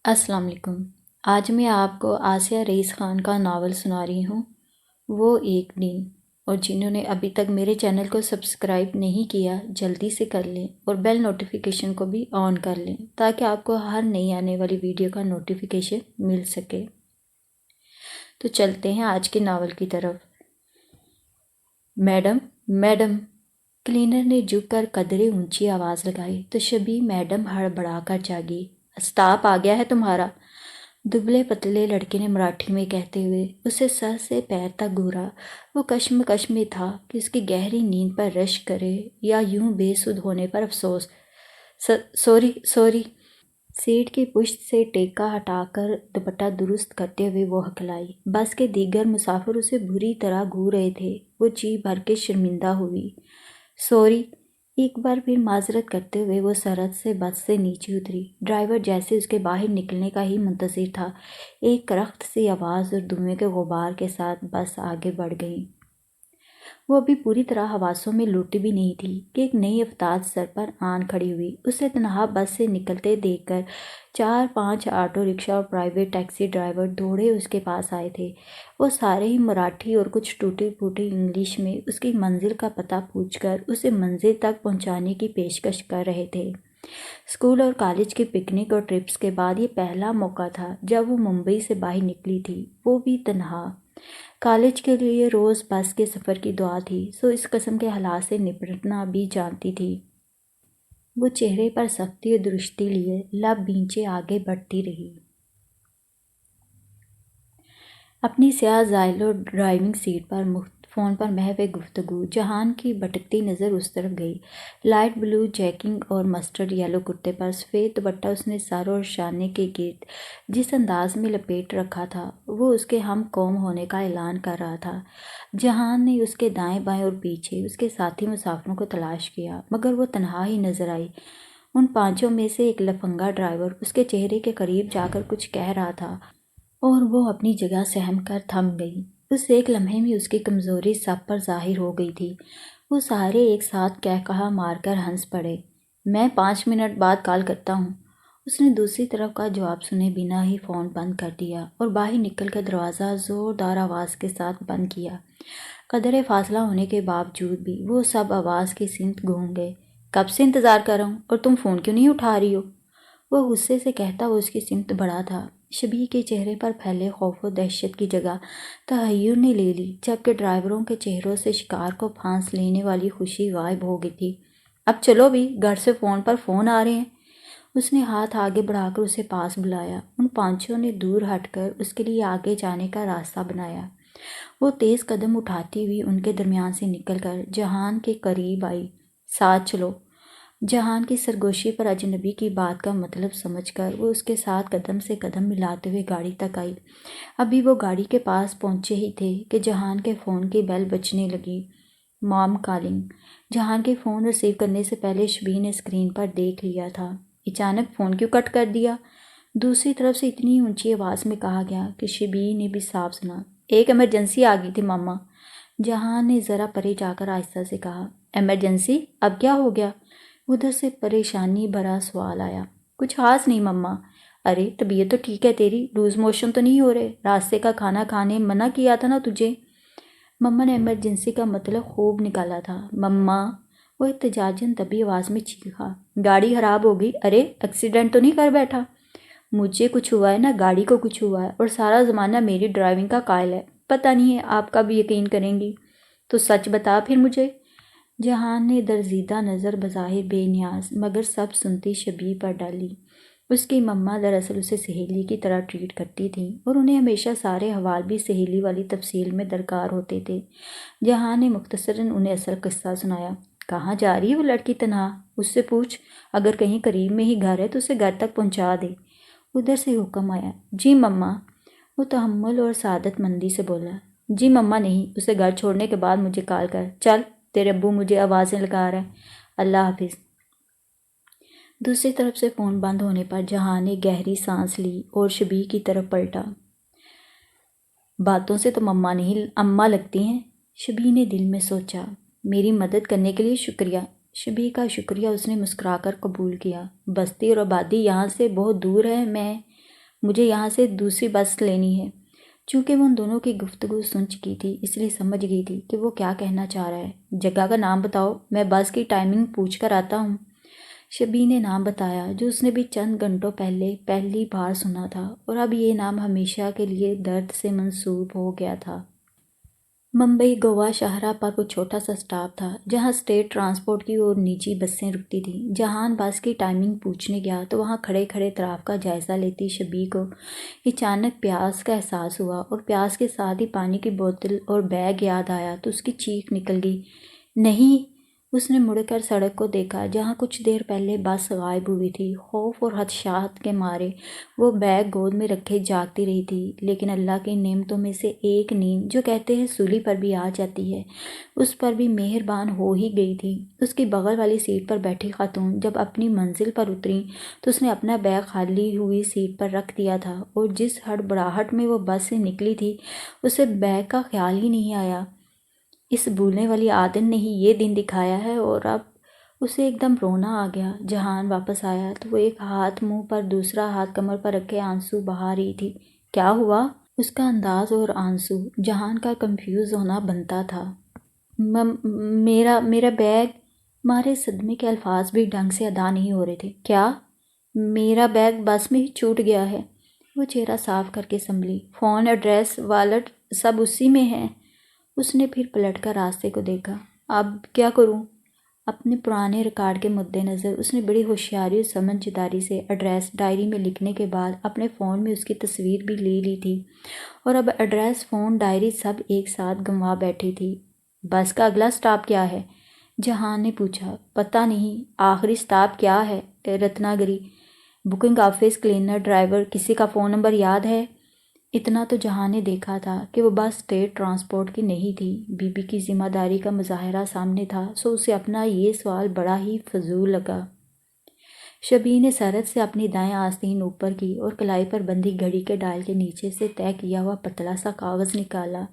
السلام علیکم۔ آج میں آپ کو آسیہ رئیس خان کا ناول سنا رہی ہوں، وہ ایک دن۔ اور جنہوں نے ابھی تک میرے چینل کو سبسکرائب نہیں کیا جلدی سے کر لیں اور بیل نوٹیفیکیشن کو بھی آن کر لیں تاکہ آپ کو ہر نئی آنے والی ویڈیو کا نوٹیفیکیشن مل سکے۔ تو چلتے ہیں آج کے ناول کی طرف۔ میڈم، میڈم، کلینر نے جھک کر قدرے اونچی آواز لگائی تو شبی میڈم ہڑبڑا کر جاگی۔ اسٹاپ آ گیا ہے تمہارا، دبلے پتلے لڑکے نے مراٹھی میں کہتے ہوئے اسے سر سے پیر تک گھورا۔ وہ کشمکش میں تھا کہ اس کی گہری نیند پر رشک کرے یا یوں بے سدھ ہونے پر افسوس۔ سوری سوری، سیٹ کی پشت سے ٹیکا ہٹا کر دوپٹہ درست کرتے ہوئے وہ ہکلائی۔ بس کے دیگر مسافر اسے بری طرح گھور رہے تھے۔ وہ جی بھر کے شرمندہ ہوئی۔ سوری، ایک بار پھر معذرت کرتے ہوئے وہ سرعت سے بس سے نیچے اتری۔ ڈرائیور جیسے اس کے باہر نکلنے کا ہی منتظر تھا، ایک کرخت سی آواز اور دھوئیں کے غبار کے ساتھ بس آگے بڑھ گئی۔ وہ ابھی پوری طرح حواسوں میں لوٹی بھی نہیں تھی کہ ایک نئی افتاد سر پر آن کھڑی ہوئی۔ اسے تنہا بس سے نکلتے دیکھ کر 4-5 آٹو رکشہ اور پرائیویٹ ٹیکسی ڈرائیور دوڑے اس کے پاس آئے تھے۔ وہ سارے ہی مراٹھی اور کچھ ٹوٹی پھوٹی انگلش میں اس کی منزل کا پتہ پوچھ کر اسے منزل تک پہنچانے کی پیشکش کر رہے تھے۔ اسکول اور کالج کی پکنک اور ٹرپس کے بعد یہ پہلا موقع تھا جب وہ ممبئی سے باہر نکلی تھی، وہ بھی تنہا۔ کالج کے لیے روز بس کے سفر کی دعا تھی، سو اس قسم کے حالات سے نپٹنا بھی جانتی تھی۔ وہ چہرے پر سختی اور درستی لیے لب بھینچے آگے بڑھتی رہی۔ اپنی سیاہ زائلو ڈرائیونگ سیٹ پر فون پر محو گفتگو، جہان کی بھٹکتی نظر اس طرف گئی۔ لائٹ بلو جیکنگ اور مسٹرڈ یلو کرتے پر سفید دوپٹہ اس نے سر اور شانے کے گرد جس انداز میں لپیٹ رکھا تھا وہ اس کے ہم قوم ہونے کا اعلان کر رہا تھا۔ جہان نے اس کے دائیں بائیں اور پیچھے اس کے ساتھی مسافروں کو تلاش کیا، مگر وہ تنہا ہی نظر آئی۔ ان پانچوں میں سے ایک لفنگا ڈرائیور اس کے چہرے کے قریب جا کر کچھ کہہ رہا تھا اور وہ اپنی جگہ سہم کر تھم گئی۔ اس ایک لمحے میں اس کی کمزوری سب پر ظاہر ہو گئی تھی۔ وہ سارے ایک ساتھ کہا مار کر ہنس پڑے۔ میں 5 منٹ بعد کال کرتا ہوں۔ اس نے دوسری طرف کا جواب سنے بنا ہی فون بند کر دیا اور باہر نکل کر دروازہ زوردار آواز کے ساتھ بند کیا۔ قدرے فاصلہ ہونے کے باوجود بھی وہ سب آواز کی سمت گھوم گئے۔ کب سے انتظار کر رہا ہوں اور تم فون کیوں نہیں اٹھا رہی ہو؟ وہ غصے سے کہتا وہ اس کی سمت بڑھا تھا۔ شبی کے چہرے پر پھیلے خوف و دہشت کی جگہ تحیر نے لے لی، جبکہ ڈرائیوروں کے چہروں سے شکار کو پھانس لینے والی خوشی غائب ہو گئی تھی۔ اب چلو بھی، گھر سے فون پر فون آ رہے ہیں۔ اس نے ہاتھ آگے بڑھا کر اسے پاس بلایا۔ ان پانچوں نے دور ہٹ کر اس کے لیے آگے جانے کا راستہ بنایا۔ وہ تیز قدم اٹھاتی ہوئی ان کے درمیان سے نکل کر جہان کے قریب آئی۔ ساتھ چلو۔ جہان کی سرگوشی پر اجنبی کی بات کا مطلب سمجھ کر وہ اس کے ساتھ قدم سے قدم ملاتے ہوئے گاڑی تک آئی۔ ابھی وہ گاڑی کے پاس پہنچے ہی تھے کہ جہان کے فون کی بیل بجنے لگی۔ مام کالنگ۔ جہان کے فون ریسیو کرنے سے پہلے شبی نے اسکرین پر دیکھ لیا تھا۔ اچانک فون کیوں کٹ کر دیا؟ دوسری طرف سے اتنی اونچی آواز میں کہا گیا کہ شبی نے بھی صاف سنا۔ ایک ایمرجنسی آ گئی تھی ماما۔ جہان نے ذرا پرے جا کر آہستہ سے کہا۔ ایمرجنسی؟ اب کیا ہو گیا؟ ادھر سے پریشانی بھرا سوال آیا۔ کچھ خاص نہیں مما۔ ارے طبیعت تو ٹھیک ہے تیری، لوز موشن تو نہیں ہو رہے؟ راستے کا کھانا کھانے منع کیا تھا نا تجھے؟ مما نے ایمرجنسی کا مطلب خوب نکالا تھا۔ مما، وہ احتجاجاً دبی آواز میں چیخا۔ گاڑی خراب ہو گئی۔ ارے ایکسیڈنٹ تو نہیں کر بیٹھا؟ مجھے کچھ ہوا ہے نہ گاڑی کو کچھ ہوا ہے، اور سارا زمانہ میری ڈرائیونگ کا قائل ہے۔ پتہ نہیں ہے آپ کا بھی یقین کریں گی تو سچ بتا پھر مجھے۔ جہان نے درزیدہ نظر بظاہر بے نیاز مگر سب سنتی شبی پر ڈالی۔ اس کی مما دراصل اسے سہیلی کی طرح ٹریٹ کرتی تھیں اور انہیں ہمیشہ سارے حوال بھی سہیلی والی تفصیل میں درکار ہوتے تھے۔ جہان نے مختصراً انہیں اصل قصہ سنایا۔ کہاں جا رہی ہے وہ لڑکی تنہا؟ اس سے پوچھ، اگر کہیں قریب میں ہی گھر ہے تو اسے گھر تک پہنچا دے۔ ادھر سے حکم آیا۔ جی مما، وہ تحمل اور سعادت مندی سے بولا۔ جی مما نہیں، اسے گھر چھوڑنے کے بعد مجھے کال کر۔ چل، تیرے ابو مجھے آوازیں لگا رہے ہیں۔ اللہ حافظ۔ دوسری طرف سے فون بند ہونے پر جہان نے گہری سانس لی اور شبی کی طرف پلٹا۔ باتوں سے تو مما نہیں اماں لگتی ہیں، شبی نے دل میں سوچا۔ میری مدد کرنے کے لیے شکریہ۔ شبی کا شکریہ اس نے مسکرا کر قبول کیا۔ بستی اور آبادی یہاں سے بہت دور ہے، میں مجھے یہاں سے دوسری بس لینی ہے۔ چونکہ وہ ان دونوں کی گفتگو سن چکی تھی اس لیے سمجھ گئی تھی کہ وہ کیا کہنا چاہ رہا ہے۔ جگہ کا نام بتاؤ، میں بس کی ٹائمنگ پوچھ کر آتا ہوں۔ شبی نے نام بتایا جو اس نے بھی چند گھنٹوں پہلے پہلی بار سنا تھا، اور اب یہ نام ہمیشہ کے لیے درد سے منسوب ہو گیا تھا۔ ممبئی گوا شاہراہ پر کوئی چھوٹا سا اسٹاپ تھا جہاں اسٹیٹ ٹرانسپورٹ کی اور نجی بسیں رکتی تھیں۔ جہان بس کی ٹائمنگ پوچھنے گیا تو وہاں کھڑے کھڑے طراف کا جائزہ لیتی شبی کو اچانک پیاس کا احساس ہوا، اور پیاس کے ساتھ ہی پانی کی بوتل اور بیگ یاد آیا تو اس کی چیخ نکل گئی۔ نہیں! اس نے مڑ کر سڑک کو دیکھا جہاں کچھ دیر پہلے بس غائب ہوئی تھی۔ خوف اور خدشات کے مارے وہ بیگ گود میں رکھے جاگتی رہی تھی، لیکن اللہ کی نعمتوں میں سے ایک نیند جو کہتے ہیں سولی پر بھی آ جاتی ہے، اس پر بھی مہربان ہو ہی گئی تھی۔ اس کی بغل والی سیٹ پر بیٹھی خاتون جب اپنی منزل پر اتریں تو اس نے اپنا بیگ خالی ہوئی سیٹ پر رکھ دیا تھا، اور جس ہڑبڑاہٹ میں وہ بس سے نکلی تھی اسے بیگ کا خیال ہی نہیں آیا۔ اس بھولنے والی عادت نے ہی یہ دن دکھایا ہے، اور اب اسے ایک دم رونا آ گیا۔ جہان واپس آیا تو وہ ایک ہاتھ منہ پر دوسرا ہاتھ کمر پر رکھے آنسو بہا رہی تھی۔ کیا ہوا؟ اس کا انداز اور آنسو جہان کا کنفیوز ہونا بنتا تھا۔ میرا بیگ۔ مارے صدمے کے الفاظ بھی ڈھنگ سے ادا نہیں ہو رہے تھے۔ کیا؟ میرا بیگ بس میں ہی چھوٹ گیا ہے۔ وہ چہرہ صاف کر کے سنبھلی۔ فون، ایڈریس، والیٹ سب اسی میں ہے۔ اس نے پھر پلٹ کر راستے کو دیکھا۔ اب کیا کروں؟ اپنے پرانے ریکارڈ کے مد نظر اس نے بڑی ہوشیاری اور سمجھداری سے ایڈریس ڈائری میں لکھنے کے بعد اپنے فون میں اس کی تصویر بھی لے لی تھی، اور اب ایڈریس، فون، ڈائری سب ایک ساتھ گنوا بیٹھی تھی۔ بس کا اگلا سٹاپ کیا ہے؟ جہان نے پوچھا۔ پتہ نہیں۔ آخری سٹاپ کیا ہے؟ رتنا گری۔ بکنگ آفس، کلینر، ڈرائیور، کسی کا فون نمبر یاد ہے؟ اتنا تو جہان نے دیکھا تھا کہ وہ بس اسٹیٹ ٹرانسپورٹ کی نہیں تھی۔ بی بی کی ذمہ داری کا مظاہرہ سامنے تھا، سو اسے اپنا یہ سوال بڑا ہی فضول لگا۔ شبی نے سرعت سے اپنی دائیں آستین اوپر کی اور کلائی پر بندھی گھڑی کے ڈائل کے نیچے سے طے کیا ہوا پتلا سا کاغذ نکالا۔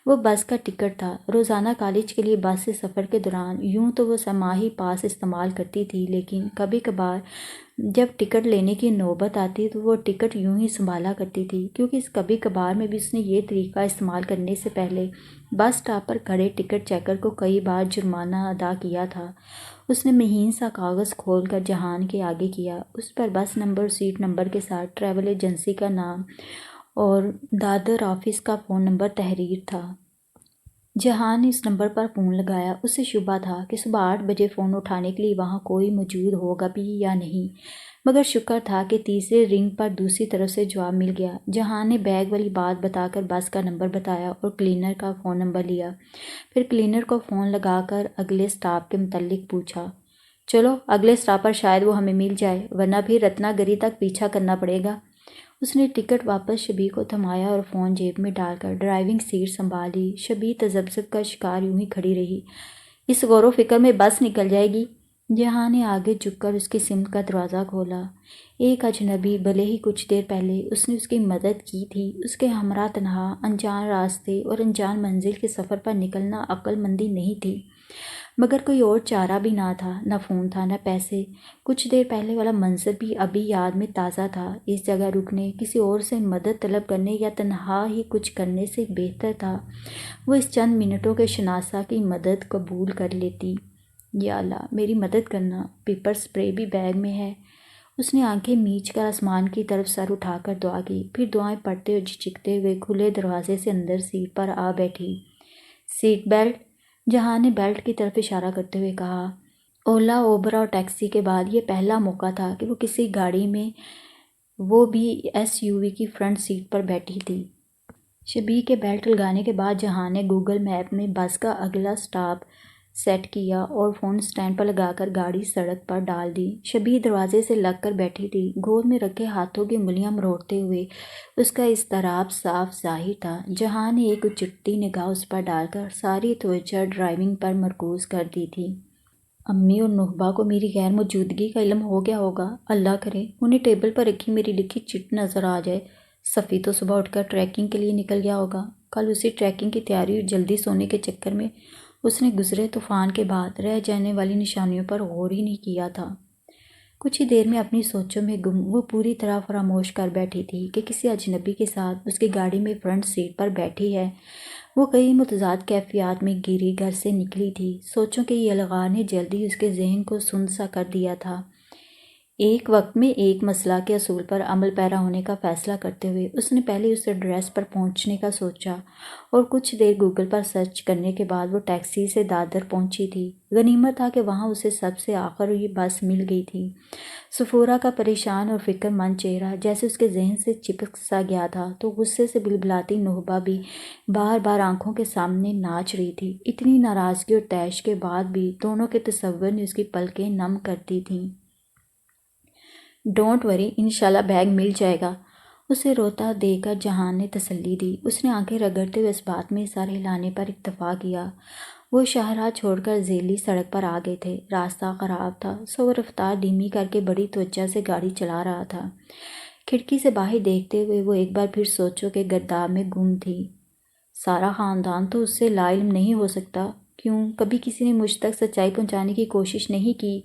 وہ بس کا ٹکٹ تھا۔ روزانہ کالج کے لیے بس سے سفر کے دوران یوں تو وہ سماہی پاس استعمال کرتی تھی، لیکن کبھی کبھار جب ٹکٹ لینے کی نوبت آتی تو وہ ٹکٹ یوں ہی سنبھالا کرتی تھی، کیونکہ اس کبھی کبھار میں بھی اس نے یہ طریقہ استعمال کرنے سے پہلے بس اسٹاپ پر کھڑے ٹکٹ چیکر کو کئی بار جرمانہ ادا کیا تھا۔ اس نے مہین سا کاغذ کھول کر جہان کے آگے کیا۔ اس پر بس نمبر، سیٹ نمبر کے ساتھ ٹریول ایجنسی کا نام اور دادر آفس کا فون نمبر تحریر تھا۔ جہان نے اس نمبر پر فون لگایا۔ اسے شبہ تھا کہ صبح 8 بجے فون اٹھانے کے لیے وہاں کوئی موجود ہوگا بھی یا نہیں، مگر شکر تھا کہ تیسرے رنگ پر دوسری طرف سے جواب مل گیا۔ جہان نے بیگ والی بات بتا کر بس کا نمبر بتایا اور کلینر کا فون نمبر لیا، پھر کلینر کو فون لگا کر اگلے سٹاپ کے متعلق پوچھا۔ چلو اگلے سٹاپ پر شاید وہ ہمیں مل جائے، ورنہ پھر رتنا گری تک پیچھا کرنا پڑے گا۔ اس نے ٹکٹ واپس شبی کو تھمایا اور فون جیب میں ڈال کر ڈرائیونگ سیٹ سنبھال لی۔ شبی تذبذب کا شکار یوں ہی کھڑی رہی۔ اس غور و فکر میں بس نکل جائے گی۔ جہاں نے آگے جھک کر اس کی سمت کا دروازہ کھولا۔ ایک اجنبی، بھلے ہی کچھ دیر پہلے اس نے اس کی مدد کی تھی، اس کے ہمراہ تنہا انجان راستے اور انجان منزل کے سفر پر نکلنا عقل مندی نہیں تھی، مگر کوئی اور چارہ بھی نہ تھا۔ نہ فون تھا، نہ پیسے۔ کچھ دیر پہلے والا منظر بھی ابھی یاد میں تازہ تھا۔ اس جگہ رکنے، کسی اور سے مدد طلب کرنے یا تنہا ہی کچھ کرنے سے بہتر تھا وہ اس چند منٹوں کے شناسہ کی مدد قبول کر لیتی۔ یا اللہ، میری مدد کرنا۔ پیپر سپرے بھی بیگ میں ہے۔ اس نے آنکھیں میچ کر آسمان کی طرف سر اٹھا کر دعا کی، پھر دعائیں پڑھتے اور جھجکتے ہوئے کھلے دروازے سے اندر سیٹ پر آ بیٹھی۔ Seat belt? جہان نے بیلٹ کی طرف اشارہ کرتے ہوئے کہا۔ اولا، اوبر اور ٹیکسی کے بعد یہ پہلا موقع تھا کہ وہ کسی گاڑی میں، وہ بھی ایس یو وی کی فرنٹ سیٹ پر بیٹھی تھی۔ شبی کے بیلٹ لگانے کے بعد جہان نے گوگل میپ میں بس کا اگلا سٹاپ سیٹ کیا اور فون اسٹینڈ پر لگا کر گاڑی سڑک پر ڈال دی۔ شبی دروازے سے لگ کر بیٹھی تھی، گود میں رکھے ہاتھوں کی انگلیاں مروڑتے ہوئے۔ اس کا اضطراب صاف ظاہر تھا۔ جہان نے ایک اچٹتی نگاہ اس پر ڈال کر ساری توجہ ڈرائیونگ پر مرکوز کر دی تھی۔ امی اور نوحبا کو میری غیر موجودگی کا علم ہو گیا ہوگا، اللہ کرے انہیں ٹیبل پر رکھی میری لکھی چٹ نظر آ جائے۔ صفی تو صبح اٹھ کر ٹریکنگ کے لیے نکل گیا ہوگا۔ کل اسی ٹریکنگ کی تیاری اور جلدی سونے کے چکر میں اس نے گزرے طوفان کے بعد رہ جانے والی نشانیوں پر غور ہی نہیں کیا تھا۔ کچھ ہی دیر میں اپنی سوچوں میں گم وہ پوری طرح فراموش کر بیٹھی تھی کہ کسی اجنبی کے ساتھ اس کی گاڑی میں فرنٹ سیٹ پر بیٹھی ہے۔ وہ کئی متضاد کیفیات میں گری گھر سے نکلی تھی۔ سوچوں کے یہ الغار نے جلدی اس کے ذہن کو سست سا کر دیا تھا۔ ایک وقت میں ایک مسئلہ کے اصول پر عمل پیرا ہونے کا فیصلہ کرتے ہوئے اس نے پہلے اس ایڈریس پر پہنچنے کا سوچا اور کچھ دیر گوگل پر سرچ کرنے کے بعد وہ ٹیکسی سے دادر پہنچی تھی۔ غنیمت تھا کہ وہاں اسے سب سے آخری بس مل گئی تھی۔ صفورہ کا پریشان اور فکر مند چہرہ جیسے اس کے ذہن سے چپک سا گیا تھا تو غصے سے بلبلاتی نوحبا بھی بار بار آنکھوں کے سامنے ناچ رہی تھی۔ اتنی ناراضگی اور طیش کے بعد بھی دونوں کے تصور نے اس کی پلکیں نم کرتی تھیں۔ ڈونٹ وری، انشاءاللہ بیگ مل جائے گا، اسے روتا دیکھ کر جہان نے تسلی دی۔ اس نے آنکھیں رگڑتے ہوئے اس بات میں سر ہلانے پر اکتفا کیا۔ وہ شاہراہ چھوڑ کر ذیلی سڑک پر آ گئے تھے۔ راستہ خراب تھا سو وہ رفتار دھیمی کر کے بڑی توجہ سے گاڑی چلا رہا تھا۔ کھڑکی سے باہر دیکھتے ہوئے وہ ایک بار پھر سوچوں کے گرداب میں گم تھی۔ سارا خاندان تو اس سے لا علم نہیں ہو سکتا۔ کیوں کبھی کسی نے مجھ تک سچائی پہنچانے کی کوشش نہیں کی؟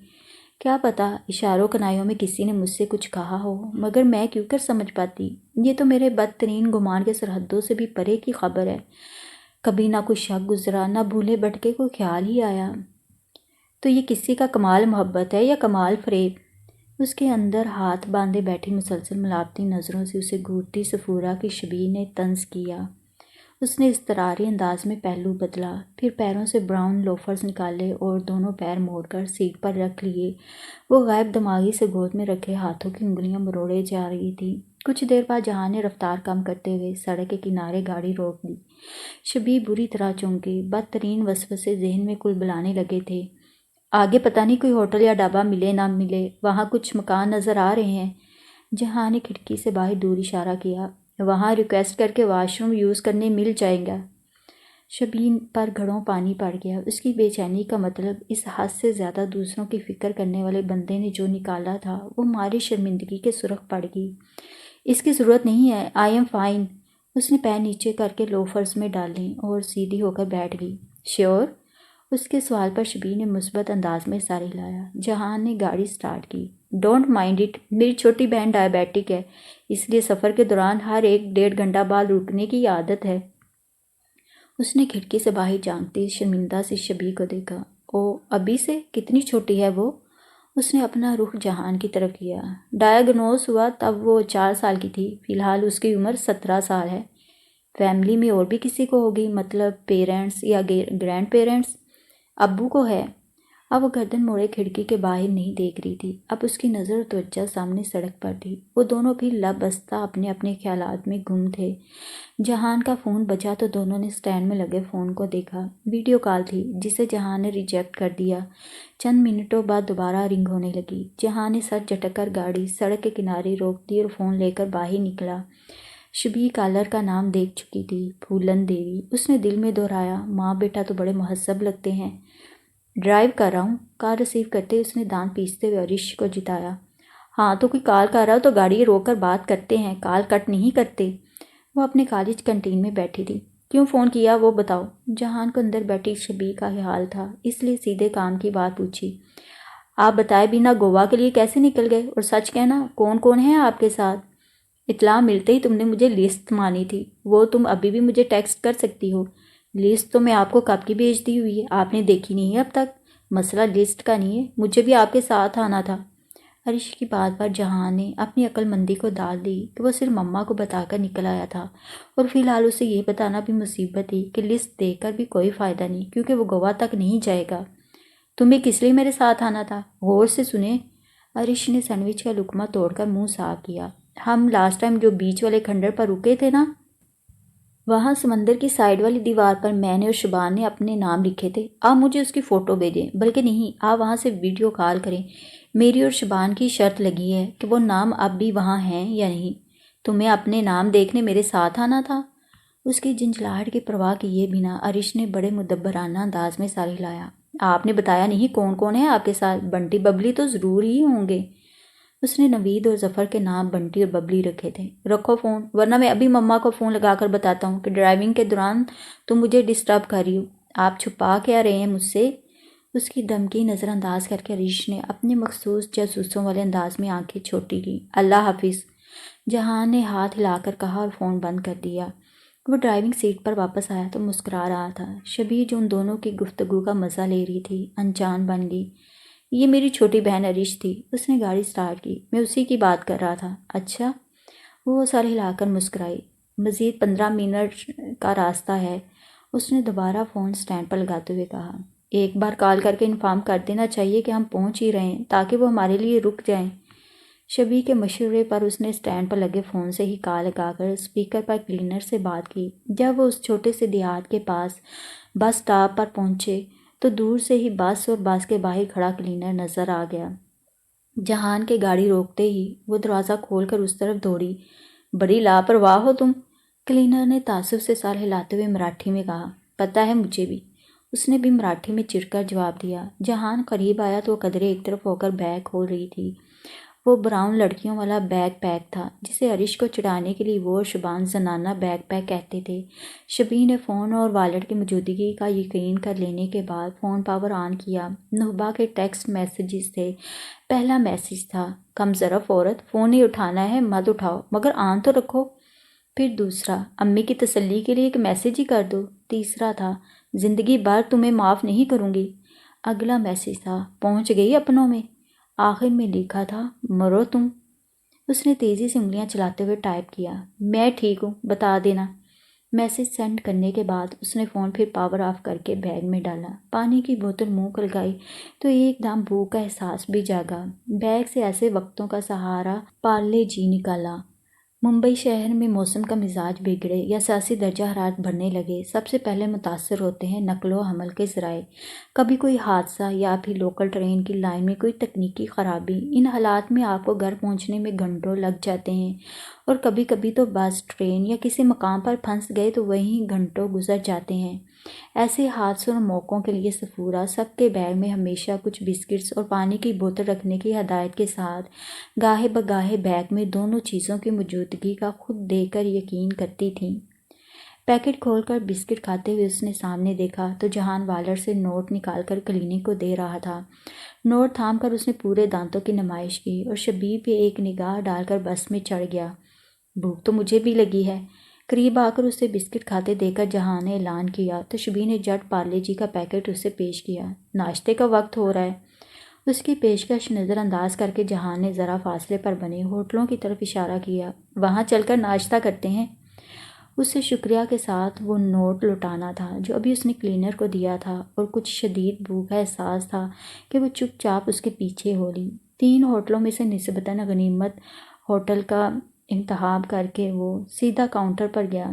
کیا پتہ اشاروں کنائیوں میں کسی نے مجھ سے کچھ کہا ہو، مگر میں کیوں کر سمجھ پاتی؟ یہ تو میرے بدترین گمان کے سرحدوں سے بھی پرے کی خبر ہے۔ کبھی نہ کوئی شک گزرا، نہ بھولے بھٹکے کوئی خیال ہی آیا۔ تو یہ کسی کا کمال محبت ہے یا کمال فریب؟ اس کے اندر ہاتھ باندھے بیٹھی مسلسل ملاوٹی نظروں سے اسے گھورتی صفورہ کی شبیہ نے طنز کیا۔ اس نے اضطراری انداز میں پہلو بدلا، پھر پیروں سے براؤن لوفرز نکالے اور دونوں پیر موڑ کر سیٹ پر رکھ لیے۔ وہ غائب دماغی سے گود میں رکھے ہاتھوں کی انگلیاں مروڑے جا رہی تھی۔ کچھ دیر بعد جہاں نے رفتار کم کرتے ہوئے سڑک کے کنارے گاڑی روک دی۔ شبیہ بری طرح چونکی، بدترین وسوسے ذہن میں کل بلانے لگے تھے۔ آگے پتہ نہیں کوئی ہوٹل یا ڈھابہ ملے نہ ملے، وہاں کچھ مکان نظر آ رہے ہیں۔ جہاں نے کھڑکی سے باہر دور اشارہ کیا۔ وہاں ریکویسٹ کر کے واش روم یوز کرنے مل جائیں گا۔ شبیہ پر گھڑوں پانی پڑ گیا۔ اس کی بے چینی کا مطلب اس حد سے زیادہ دوسروں کی فکر کرنے والے بندے نے جو نکالا تھا وہ ماری شرمندگی کے سرخ پڑ گئی۔ اس کی ضرورت نہیں ہے، آئی ایم فائن۔ اس نے پیر نیچے کر کے لوفرز میں ڈالے اور سیدھی ہو کر بیٹھ گئی۔ شیور؟ اس کے سوال پر شبیہ نے مثبت انداز میں سر ہلایا۔ جہان نے گاڑی سٹارٹ کی۔ ڈونٹ مائنڈ اٹ، میری چھوٹی بہن ڈائبیٹک ہے، اس لیے سفر کے دوران ہر 1-1.5 گھنٹہ بعد رکنے کی عادت ہے۔ اس نے کھڑکی سے باہر جھانکتی شرمندہ سی شبیہ کو دیکھا۔ او ابھی سے؟ کتنی چھوٹی ہے وہ؟ اس نے اپنا رخ جہان کی طرف کیا۔ ڈائیگنوز ہوا تب وہ 4 سال کی تھی، فی الحال اس کی عمر 17 سال ہے۔ فیملی میں اور بھی کسی کو ہوگی؟ مطلب پیرنٹس یا گرینڈ پیرنٹس؟ ابو کو ہے۔ اب وہ گردن موڑے کھڑکی کے باہر نہیں دیکھ رہی تھی، اب اس کی نظر و توجہ سامنے سڑک پر تھی۔ وہ دونوں بھی لب بستہ اپنے اپنے خیالات میں گم تھے۔ جہان کا فون بجا تو دونوں نے سٹینڈ میں لگے فون کو دیکھا۔ ویڈیو کال تھی جسے جہان نے ریجیکٹ کر دیا۔ چند منٹوں بعد دوبارہ رنگ ہونے لگی۔ جہان نے سر جھٹک کر گاڑی سڑک کے کنارے روک دی اور فون لے کر باہر نکلا۔ شبیہ کالر کا نام دیکھ چکی تھی، پھولن دیوی۔ اس نے دل میں دہرایا، ماں بیٹا تو بڑے مہذب لگتے ہیں۔ ڈرائیو کر رہا ہوں، کال ریسیو کرتے اس نے دانت پیستے ہوئے عرش کو جتایا۔ ہاں تو کوئی کال کر رہا ہو تو گاڑی روک کر بات کرتے ہیں، کال کٹ نہیں کرتے۔ وہ اپنے کالج کنٹین میں بیٹھی تھی۔ کیوں فون کیا وہ بتاؤ؟ جہان کو اندر بیٹھی شبیہ کا حال تھا، اس لیے سیدھے کام کی بات پوچھی۔ آپ بتائے بنا گوا کے لیے کیسے نکل گئے؟ اور سچ کہنا کون کون ہے آپ کے ساتھ؟ اطلاع ملتے ہی تم نے مجھے لسٹ مانی تھی، وہ تم ابھی بھی مجھے ٹیکسٹ کر سکتی ہو۔ لسٹ تو میں آپ کو کب کی بھیج دی ہوئی ہے، آپ نے دیکھی نہیں ہے اب تک۔ مسئلہ لسٹ کا نہیں ہے، مجھے بھی آپ کے ساتھ آنا تھا۔ عرش کی بات پر جہان نے اپنی عقل مندی کو داد دی کہ وہ صرف مما کو بتا کر نکل آیا تھا، اور فی الحال اسے یہ بتانا بھی مصیبت تھی کہ لسٹ دے کر بھی کوئی فائدہ نہیں، کیونکہ وہ گوا تک نہیں جائے گا۔ تمہیں کس لیے میرے ساتھ آنا تھا؟ غور سے سنیں۔ عرش نے سینڈوچ کا لقمہ توڑ کر منہ صاف کیا۔ ہم لاسٹ ٹائم جو بیچ والے کھنڈر پر رکے تھے نا، وہاں سمندر کی سائیڈ والی دیوار پر میں نے اور شبان نے اپنے نام لکھے تھے۔ آپ مجھے اس کی فوٹو بھیجیں، بلکہ نہیں، آپ وہاں سے ویڈیو کال کریں۔ میری اور شبان کی شرط لگی ہے کہ وہ نام اب بھی وہاں ہیں یا نہیں۔ تمہیں اپنے نام دیکھنے میرے ساتھ آنا تھا؟ اس کی جھنجھلاہٹ کی پرواہ کیے بنا عرش نے بڑے مدبرانہ انداز میں سر ہلایا۔ آپ نے بتایا نہیں کون کون ہے آپ کے ساتھ؟ بنٹی ببلی تو ضرور ہی ہوں گے۔ اس نے نوید اور ظفر کے نام بنٹی اور ببلی رکھے تھے۔ رکھو فون، ورنہ میں ابھی مما کو فون لگا کر بتاتا ہوں کہ ڈرائیونگ کے دوران تم مجھے ڈسٹرب کر رہی ہو۔ آپ چھپا کیا رہے ہیں مجھ سے؟ اس کی دھمکی نظر انداز کر کے عریش نے اپنے مخصوص جاسوسوں والے انداز میں آنکھیں چھوٹی کی۔ اللہ حافظ، جہان نے ہاتھ ہلا کر کہا اور فون بند کر دیا۔ وہ ڈرائیونگ سیٹ پر واپس آیا تو مسکرا رہا تھا۔ شبیر جو ان دونوں کی گفتگو کا مزہ لے رہی تھی انجان بن گئی۔ یہ میری چھوٹی بہن عریش تھی۔ اس نے گاڑی سٹارٹ کی۔ میں اسی کی بات کر رہا تھا۔ اچھا؟ وہ سر ہلا کر مسکرائی۔ مزید 15 منٹ کا راستہ ہے، اس نے دوبارہ فون سٹینڈ پر لگاتے ہوئے کہا۔ ایک بار کال کر کے انفارم کر دینا چاہیے کہ ہم پہنچ ہی رہے ہیں تاکہ وہ ہمارے لیے رک جائیں۔ شبیر کے مشورے پر اس نے سٹینڈ پر لگے فون سے ہی کال لگا کر اسپیکر پر کلینر سے بات کی۔ جب وہ اس چھوٹے سے دیہات کے پاس بس سٹاپ پر پہنچے تو دور سے ہی بس اور بس کے باہر کھڑا کلینر نظر آ گیا۔ جہان کے گاڑی روکتے ہی وہ دروازہ کھول کر اس طرف دوڑی۔ بڑی لاپرواہ ہو تم، کلینر نے تعصب سے سر ہلاتے ہوئے مراٹھی میں کہا۔ پتہ ہے مجھے بھی، اس نے بھی مراٹھی میں چڑھ کر جواب دیا۔ جہان قریب آیا تو وہ قدرے ایک طرف ہو کر بیگ کھول رہی تھی۔ وہ براؤن لڑکیوں والا بیگ پیک تھا جسے عریش کو چڑھانے کے لیے وہ اور شبان زنانہ بیگ پیک کہتے تھے۔ شبیر نے فون اور والٹ کی موجودگی کا یقین کر لینے کے بعد فون پاور آن کیا۔ نہبا کے ٹیکسٹ میسیجز تھے۔ پہلا میسیج تھا، کم ظرف عورت، فون ہی اٹھانا ہے مت اٹھاؤ مگر آن تو رکھو۔ پھر دوسرا، امی کی تسلی کے لیے ایک میسیج ہی کر دو۔ تیسرا تھا، زندگی بھر تمہیں معاف نہیں کروں گی۔ اگلا میسیج تھا، پہنچ گئی اپنوں میں۔ آخر میں لکھا تھا، مرو تم۔ اس نے تیزی سے انگلیاں چلاتے ہوئے ٹائپ کیا، میں ٹھیک ہوں، بتا دینا۔ میسیج سینڈ کرنے کے بعد اس نے فون پھر پاور آف کر کے بیگ میں ڈالا۔ پانی کی بوتل منہ کو لگائی تو ایک دم بھوک کا احساس بھی جاگا۔ بیگ سے ایسے وقتوں کا سہارا پارلے جی نکالا۔ ممبئی شہر میں موسم کا مزاج بگڑے یا سیاسی درجہ حرارت بڑھنے لگے، سب سے پہلے متاثر ہوتے ہیں نقل و حمل کے ذرائع۔ کبھی کوئی حادثہ یا پھر لوکل ٹرین کی لائن میں کوئی تکنیکی خرابی۔ ان حالات میں آپ کو گھر پہنچنے میں گھنٹوں لگ جاتے ہیں، اور کبھی کبھی تو بس، ٹرین یا کسی مقام پر پھنس گئے تو وہیں گھنٹوں گزر جاتے ہیں۔ ایسے حادثوں اور موقعوں کے لیے سفورہ سب کے بیگ میں ہمیشہ کچھ بسکٹس اور پانی کی بوتل رکھنے کی ہدایت کے ساتھ گاہے بگاہے بیگ میں دونوں چیزوں کی موجودگی کا خود دیکھ کر یقین کرتی تھیں۔ پیکٹ کھول کر بسکٹ کھاتے ہوئے اس نے سامنے دیکھا تو جہان والر سے نوٹ نکال کر کلینک کو دے رہا تھا۔ نوٹ تھام کر اس نے پورے دانتوں کی نمائش کی اور شبیر پہ ایک نگاہ ڈال کر بس میں چڑھ گیا۔ بھوک تو مجھے بھی لگی ہے، قریب آ کر اسے بسکٹ کھاتے دیکھ کر جہان نے اعلان کیا تو شبیر نے جٹ پارلے جی کا پیکٹ اسے پیش کیا۔ ناشتے کا وقت ہو رہا ہے۔ اس کی پیشکش نظر انداز کر کے جہان نے ذرا فاصلے پر بنے ہوٹلوں کی طرف اشارہ کیا۔ وہاں چل کر ناشتہ کرتے ہیں۔ اسے شکریہ کے ساتھ وہ نوٹ لوٹانا تھا جو ابھی اس نے کلینر کو دیا تھا، اور کچھ شدید بھوک کا احساس تھا کہ وہ چپ چاپ اس کے پیچھے ہو لی۔ 3 ہوٹلوں میں سے نسبتاً غنیمت ہوٹل کا انتخاب کر کے وہ سیدھا کاؤنٹر پر گیا،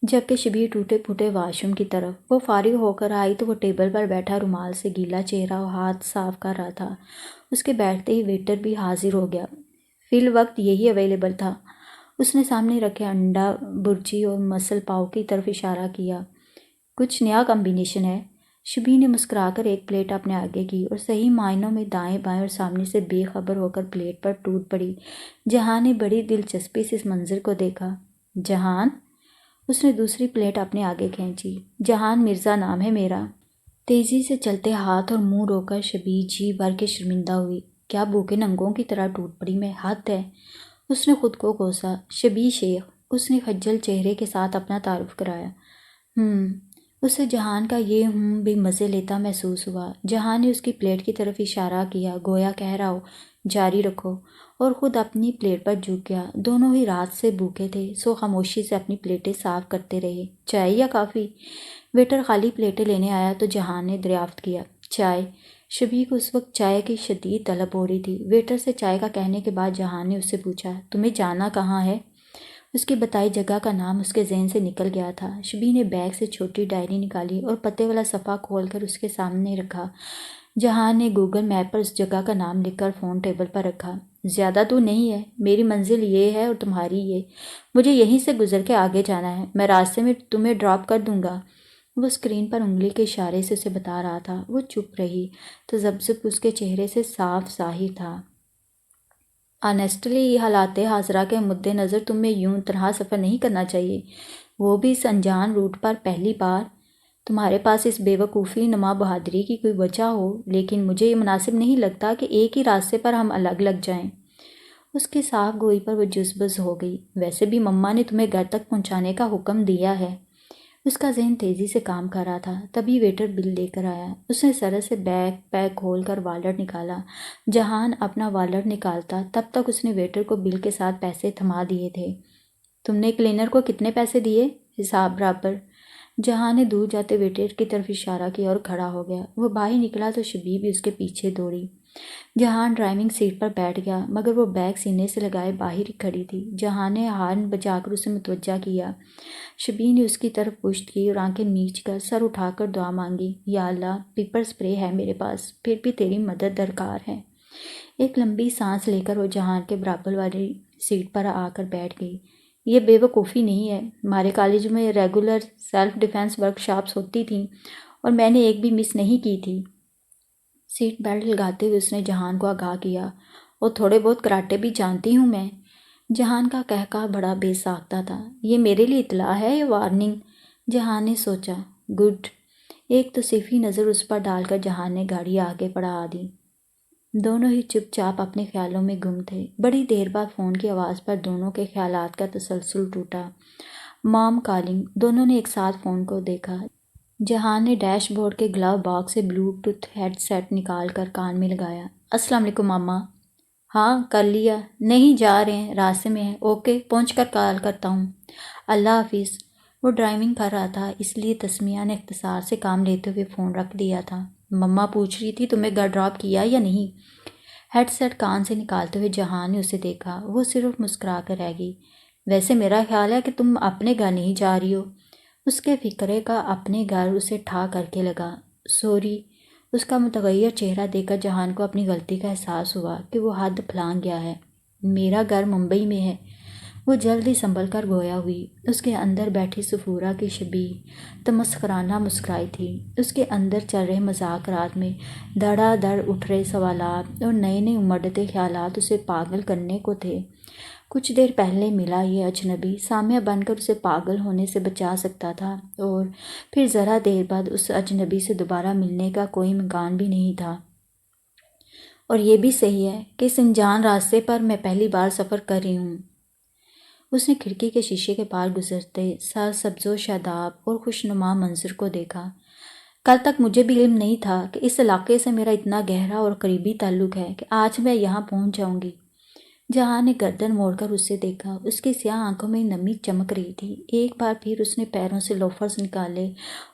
جبکہ شبیر ٹوٹے پھوٹے واش روم کی طرف۔ وہ فارغ ہو کر آئی تو وہ ٹیبل پر بیٹھا رومال سے گیلا چہرہ اور ہاتھ صاف کر رہا تھا۔ اس کے بیٹھتے ہی ویٹر بھی حاضر ہو گیا۔ فی الوقت یہی اویلیبل تھا۔ اس نے سامنے رکھے انڈا برجی اور مسل پاؤ کی طرف اشارہ کیا۔ کچھ نیا کمبینیشن ہے؟ شبیر نے مسکرا کر ایک پلیٹ اپنے آگے کی اور صحیح معنوں میں دائیں بائیں اور سامنے سے بے خبر ہو کر پلیٹ پر ٹوٹ پڑی۔ جہان نے بڑی دلچسپی سے اس منظر کو دیکھا۔ جہان؟ اس نے دوسری پلیٹ اپنے آگے کھینچی۔ جہان مرزا نام ہے میرا۔ تیزی سے چلتے ہاتھ اور منہ رو کر شبیر جی بھر کے شرمندہ ہوئی۔ کیا بھوکے ننگوں کی طرح ٹوٹ پڑی میں؟ حد ہے۔ اس نے خود کو کوسا۔ شبیر شیخ، اس نے خجل چہرے کے ساتھ اپنا تعارف کرایا۔ اسے جہان کا یہ بھی مزے لیتا محسوس ہوا۔ جہان نے اس کی پلیٹ کی طرف اشارہ کیا گویا کہہ رہا ہو جاری رکھو، اور خود اپنی پلیٹ پر جھک گیا۔ دونوں ہی رات سے بھوکے تھے، سو خاموشی سے اپنی پلیٹیں صاف کرتے رہے۔ چائے یا کافی؟ ویٹر خالی پلیٹیں لینے آیا تو جہان نے دریافت کیا۔ چائے۔ شبیر کو اس وقت چائے کی شدید طلب ہو رہی تھی۔ ویٹر سے چائے کا کہنے کے بعد جہان نے اس سے پوچھا، تمہیں جانا کہاں ہے؟ اس کی بتائی جگہ کا نام اس کے ذہن سے نکل گیا تھا۔ شبیر نے بیگ سے چھوٹی ڈائری نکالی اور پتے والا صفحہ کھول کر اس کے سامنے رکھا۔ جہان نے گوگل میپ پر اس جگہ کا نام لکھ کر فون ٹیبل پر رکھا۔ زیادہ دور نہیں ہے، میری منزل یہ ہے اور تمہاری یہ۔ مجھے یہیں سے گزر کے آگے جانا ہے، میں راستے میں تمہیں ڈراپ کر دوں گا۔ وہ اسکرین پر انگلی کے اشارے سے اسے بتا رہا تھا۔ وہ چپ رہی۔ تذبذب اس کے چہرے سے صاف ظاہر تھا۔ آنیسٹلی حالات حاضرہ کے مد نظر تمہیں یوں تنہا سفر نہیں کرنا چاہیے، وہ بھی اس انجان روٹ پر پہلی بار۔ تمہارے پاس اس بے وقوفی نما بہادری کی کوئی وجہ ہو، لیکن مجھے یہ مناسب نہیں لگتا کہ ایک ہی راستے پر ہم الگ لگ جائیں۔ اس کی صاف گوئی پر وہ جزبز ہو گئی۔ ویسے بھی مما نے تمہیں گھر تک پہنچانے کا حکم دیا ہے۔ اس کا ذہن تیزی سے کام کر رہا تھا، تبھی ویٹر بل لے کر آیا۔ اس نے سرے سے بیگ پیک کھول کر والٹ نکالا۔ جہان اپنا والٹ نکالتا تب تک اس نے ویٹر کو بل کے ساتھ پیسے تھما دیے تھے۔ تم نے کلینر کو کتنے پیسے دیے؟ حساب برابر۔ جہان نے دور جاتے ویٹر کی طرف اشارہ کیا اور کھڑا ہو گیا۔ وہ باہر نکلا تو شبی بھی اس کے پیچھے دوڑی۔ جہان ڈرائیونگ سیٹ پر بیٹھ گیا، مگر وہ بیگ سینے سے لگائے باہر ہی کھڑی تھی۔ جہان نے ہارن بجا کر اسے متوجہ کیا۔ شبی نے اس کی طرف پشت کی اور آنکھیں میچ کر سر اٹھا کر دعا مانگی، یا اللہ، پیپر سپرے ہے میرے پاس، پھر بھی تیری مدد درکار ہے۔ ایک لمبی سانس لے کر وہ جہان کے برابر والی سیٹ پر آ کر بیٹھ گئی۔ یہ بے وقوفی نہیں ہے، ہمارے کالج میں regular self defence work shops ہوتی تھیں اور میں نے ایک بھی مس نہیں کی تھی۔ سیٹ بیلٹ لگاتے ہوئے اس نے جہان کو آگاہ کیا، اور تھوڑے بہت کراٹے بھی جانتی ہوں میں۔ جہان کا کہکہ بڑا بے ساختہ تھا۔ یہ میرے لیے اطلاع ہے یا وارننگ؟ جہان نے سوچا۔ گڈ۔ ایک توصیفی نظر اس پر ڈال کر جہان نے گاڑی آگے بڑھا دی۔ دونوں ہی چپ چاپ اپنے خیالوں میں گم تھے۔ بڑی دیر بعد فون کی آواز پر دونوں کے خیالات کا تسلسل ٹوٹا۔ مام کالنگ۔ دونوں نے ایک ساتھ فون کو دیکھا۔ جہان نے ڈیش بورڈ کے گلو باکس سے بلو ٹوتھ ہیڈ سیٹ نکال کر کان میں لگایا۔ السلام علیکم ماما۔ ہاں کر لیا؟ نہیں، جا رہے ہیں، راستے میں ہیں۔ اوکے، پہنچ کر کال کرتا ہوں۔ اللہ حافظ۔ وہ ڈرائیونگ کر رہا تھا، اس لیے تسمیہ نے اختصار سے کام لیتے ہوئے فون رکھ دیا تھا۔ مما پوچھ رہی تھی تمہیں گھر ڈراپ کیا یا نہیں؟ ہیڈ سیٹ کان سے نکالتے ہوئے جہان نے اسے دیکھا۔ وہ صرف مسکرا کر رہ گئی۔ ویسے میرا خیال ہے کہ تم اپنے گھر نہیں جا رہی ہو۔ اس کے فکرے کا اپنے گھر اسے ٹھا کر کے لگا۔ سوری۔ اس کا متغیر چہرہ دیکھ کر جہان کو اپنی غلطی کا احساس ہوا کہ وہ حد پھلانگ گیا ہے۔ میرا گھر ممبئی میں ہے۔ وہ جلد ہی سنبھل کر گویا ہوئی۔ اس کے اندر بیٹھی صفورہ کی شبیہ تمسخرانہ مسکرائی تھی۔ اس کے اندر چل رہے مذاکرات میں دھڑا دھڑ اٹھ رہے سوالات اور نئے نئے امڑتے خیالات اسے پاگل کرنے کو تھے۔ کچھ دیر پہلے ملا یہ اجنبی سامعہ بن کر اسے پاگل ہونے سے بچا سکتا تھا، اور پھر ذرا دیر بعد اس اجنبی سے دوبارہ ملنے کا کوئی امکان بھی نہیں تھا۔ اور یہ بھی صحیح ہے کہ اس انجان راستے پر میں پہلی بار سفر کر رہی ہوں۔ اس نے کھڑکی کے شیشے کے پار گزرتے سر سبز و شاداب اور خوشنما منظر کو دیکھا۔ کل تک مجھے بھی علم نہیں تھا کہ اس علاقے سے میرا اتنا گہرا اور قریبی تعلق ہے کہ آج میں یہاں پہنچ جاؤں گی۔ جہاں نے گردن موڑ کر اسے دیکھا۔ اس کی سیاہ آنکھوں میں نمی چمک رہی تھی۔ ایک بار پھر اس نے پیروں سے لوفرز نکالے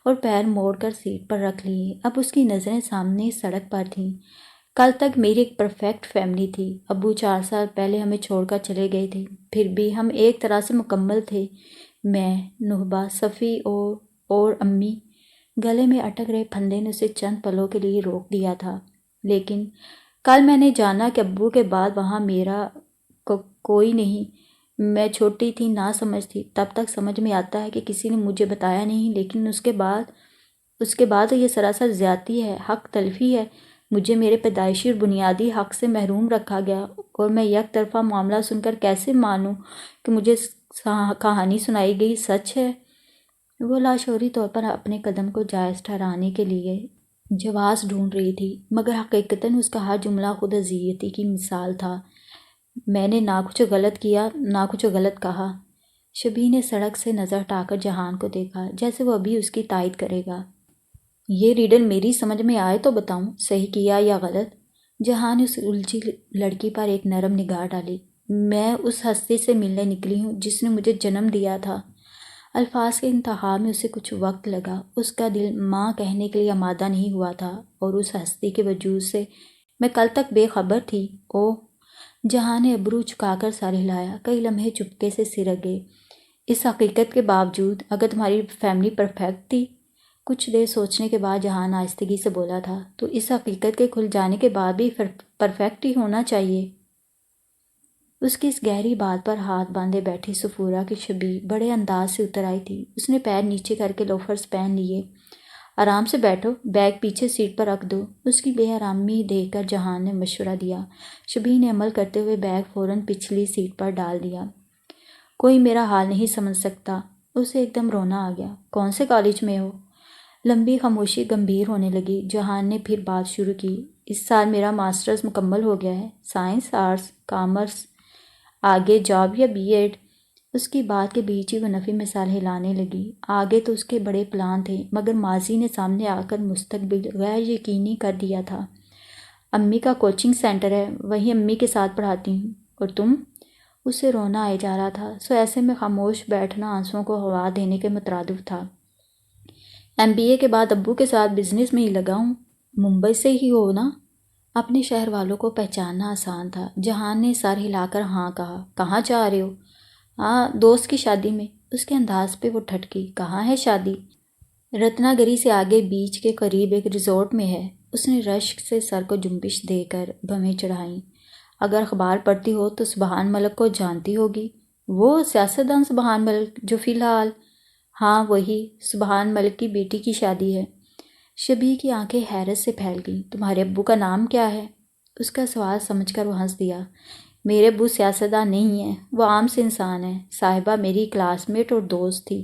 اور پیر موڑ کر سیٹ پر رکھ لیے۔ اب اس کی نظریں سامنے سڑک پر تھیں۔ کل تک میری ایک پرفیکٹ فیملی تھی۔ ابو 4 سال پہلے ہمیں چھوڑ کر چلے گئے تھے، پھر بھی ہم ایک طرح سے مکمل تھے۔ میں، نہبا، صفی اور امی۔ گلے میں اٹک رہے پھندے نے اسے چند پلوں کے لیے روک دیا تھا۔ لیکن کل میں نے جانا کہ ابو کے بعد وہاں میرا کوئی نہیں۔ میں چھوٹی تھی، نہ سمجھ تھی، تب تک سمجھ میں آتا ہے کہ کسی نے مجھے بتایا نہیں، لیکن اس کے بعد تو یہ سراسر زیادتی ہے، حق تلفی ہے۔ مجھے میرے پیدائشی اور بنیادی حق سے محروم رکھا گیا، اور میں یک طرفہ معاملہ سن کر کیسے مانوں کہ مجھے کہانی سنائی گئی سچ ہے؟ وہ لاشعوری طور پر اپنے قدم کو جائز ٹھہرانے کے لیے جواز ڈھونڈ رہی تھی، مگر حقیقتاً اس کا ہر جملہ خود اذیتی کی مثال تھا۔ میں نے نہ کچھ غلط کیا، نہ کچھ غلط کہا۔ شبی نے سڑک سے نظر ہٹا کر جہان کو دیکھا، جیسے وہ ابھی اس کی تائید کرے گا۔ یہ ریڈل میری سمجھ میں آئے تو بتاؤں، صحیح کیا یا غلط؟ جہان نے اس الجھی لڑکی پر ایک نرم نگاہ ڈالی۔ میں اس ہستی سے ملنے نکلی ہوں جس نے مجھے جنم دیا تھا۔ الفاظ کے انتہا میں اسے کچھ وقت لگا۔ اس کا دل ماں کہنے کے لیے آمادہ نہیں ہوا تھا، اور اس ہستی کے وجود سے میں کل تک بے خبر تھی۔ اوہ! جہاں نے ابرو چکا کر سر ہلایا۔ کئی لمحے چپکے سے سرک گئے۔ اس حقیقت کے باوجود، اگر تمہاری فیملی پرفیکٹ تھی؟ کچھ دیر سوچنے کے بعد جہان آہستگی سے بولا تھا، تو اس حقیقت کے کھل جانے کے بعد بھی پرفیکٹ ہی ہونا چاہیے۔ اس کی اس گہری بات پر ہاتھ باندھے بیٹھی صفورہ کی شبیہ بڑے انداز سے اتر آئی تھی۔ اس نے پیر نیچے کر کے لوفرز پہن لیے۔ آرام سے بیٹھو، بیگ پیچھے سیٹ پر رکھ دو۔ اس کی بے آرامی دیکھ کر جہان نے مشورہ دیا۔ شبیہ نے عمل کرتے ہوئے بیگ فوراً پچھلی سیٹ پر ڈال دیا۔ کوئی میرا حال نہیں سمجھ سکتا۔ اسے ایک دم رونا آ گیا۔ کون سے کالج میں ہو؟ لمبی خاموشی گمبھیر ہونے لگی۔ جہان نے پھر بات شروع کی۔ اس سال میرا ماسٹرز مکمل ہو گیا ہے، سائنس، آرٹس، کامرس، آگے جاب یا بی ایڈ؟ اس کی بات کے بیچ ہی وہ نفی مثال ہلانے لگی۔ آگے تو اس کے بڑے پلان تھے، مگر ماضی نے سامنے آ کر مستقبل غیر یقینی کر دیا تھا۔ امی کا کوچنگ سینٹر ہے، وہیں امی کے ساتھ پڑھاتی ہوں۔ اور تم؟ اسے رونا آئے جا رہا تھا، سو ایسے میں خاموش بیٹھنا آنسوؤں کو ہوا دینے کے مترادف تھا۔ ایم بی اے کے بعد ابو کے ساتھ بزنس میں ہی لگا ہوں۔ ممبئی سے ہی ہو نا؟ اپنے شہر والوں کو پہچاننا آسان تھا۔ جہان نے سر ہلا کر ہاں کہا۔ کہاں جا رہے ہو؟ ہاں، دوست کی شادی میں۔ اس کے انداز پہ وہ ٹھٹکی۔ کہاں ہے شادی؟ رتنا گری سے آگے بیچ کے قریب ایک ریزورٹ میں ہے۔ اس نے رشک سے سر کو جنبش دے کر بھویں چڑھائیں۔ اگر اخبار پڑھتی ہو تو سبحان ملک کو جانتی ہوگی۔ وہ سیاستدان سبحان ملک جو فی الحال… ہاں وہی، سبحان ملک کی بیٹی کی شادی ہے۔ شبی کی آنکھیں حیرت سے پھیل گئیں۔ تمہارے ابو کا نام کیا ہے؟ اس کا سوال سمجھ کر وہ ہنس دیا۔ میرے ابو سیاستدان نہیں ہیں، وہ عام سے انسان ہیں۔ صاحبہ میری کلاس میٹ اور دوست تھی۔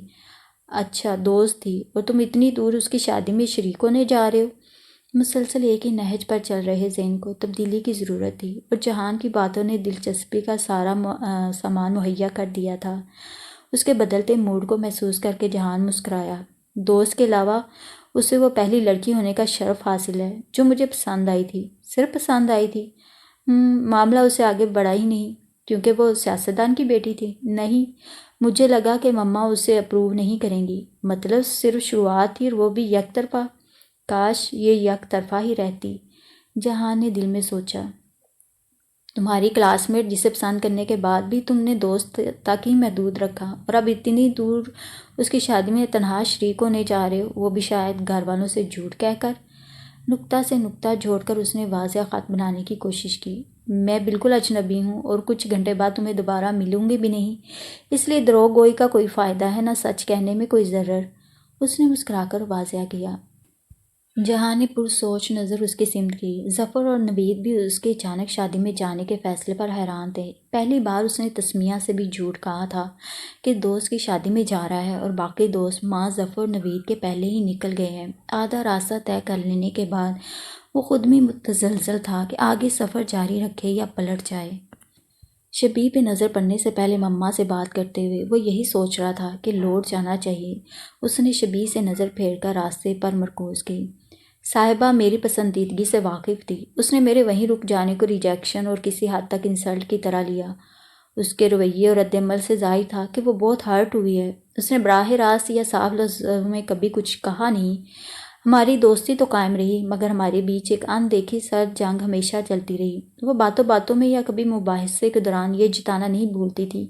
اچھا دوست تھی، اور تم اتنی دور اس کی شادی میں شریک ہونے جا رہے ہو؟ مسلسل ایک ہی نہج پر چل رہے ذہن کو تبدیلی کی ضرورت تھی، اور جہان کی باتوں نے دلچسپی کا سارا سامان مہیا کر دیا تھا۔ اس کے بدلتے موڈ کو محسوس کر کے جہان مسکرایا۔ دوست کے علاوہ اسے وہ پہلی لڑکی ہونے کا شرف حاصل ہے جو مجھے پسند آئی تھی۔ صرف پسند آئی تھی؟ معاملہ اسے آگے بڑھا ہی نہیں، کیونکہ وہ سیاستدان کی بیٹی تھی؟ نہیں، مجھے لگا کہ مما اسے اپروو نہیں کریں گی۔ مطلب صرف شروعات تھی اور وہ بھی یک طرفہ؟ کاش یہ یک طرفہ ہی رہتی، جہان نے دل میں سوچا۔ تمہاری کلاس میٹ جسے پسند کرنے کے بعد بھی تم نے دوست تک ہی محدود رکھا، اور اب اتنی دور اس کی شادی میں تنہا شریک ہونے جا رہے ہو، وہ بھی شاید گھر والوں سے جھوٹ کہہ کر۔ نکتہ سے نکتہ جوڑ کر اس نے واضح خط بنانے کی کوشش کی۔ میں بالکل اجنبی ہوں اور کچھ گھنٹے بعد تمہیں دوبارہ ملوں گی بھی نہیں، اس لیے دروغ گوئی کا کوئی فائدہ ہے نہ سچ کہنے میں کوئی ضرر، اس نے مسکرا کر واضح کیا۔ جہاں نے پرسوچ نظر اس کی سمت کی۔ ظفر اور نوید بھی اس کے اچانک شادی میں جانے کے فیصلے پر حیران تھے۔ پہلی بار اس نے تسمیہ سے بھی جھوٹ کہا تھا کہ دوست کی شادی میں جا رہا ہے، اور باقی دوست ماں ظفر اور نوید کے پہلے ہی نکل گئے ہیں۔ آدھا راستہ طے کر لینے کے بعد وہ خود میں متزلزل تھا کہ آگے سفر جاری رکھے یا پلٹ جائے۔ شبی پہ نظر پڑنے سے پہلے مما سے بات کرتے ہوئے وہ یہی سوچ رہا تھا کہ لوٹ جانا چاہیے۔ اس نے شبی سے نظر پھیر کر راستے پر مرکوز کی۔ صاحبہ میری پسندیدگی سے واقف تھی، اس نے میرے وہیں رک جانے کو ریجیکشن اور کسی حد تک انسلٹ کی طرح لیا۔ اس کے رویے اور رد عمل سے ظاہر تھا کہ وہ بہت ہرٹ ہوئی ہے۔ اس نے براہ راست یا صاف لفظوں میں کبھی کچھ کہا نہیں۔ ہماری دوستی تو قائم رہی، مگر ہمارے بیچ ایک اندیکھی سرد جنگ ہمیشہ چلتی رہی۔ وہ باتوں باتوں میں یا کبھی مباحثے کے دوران یہ جتانا نہیں بھولتی تھی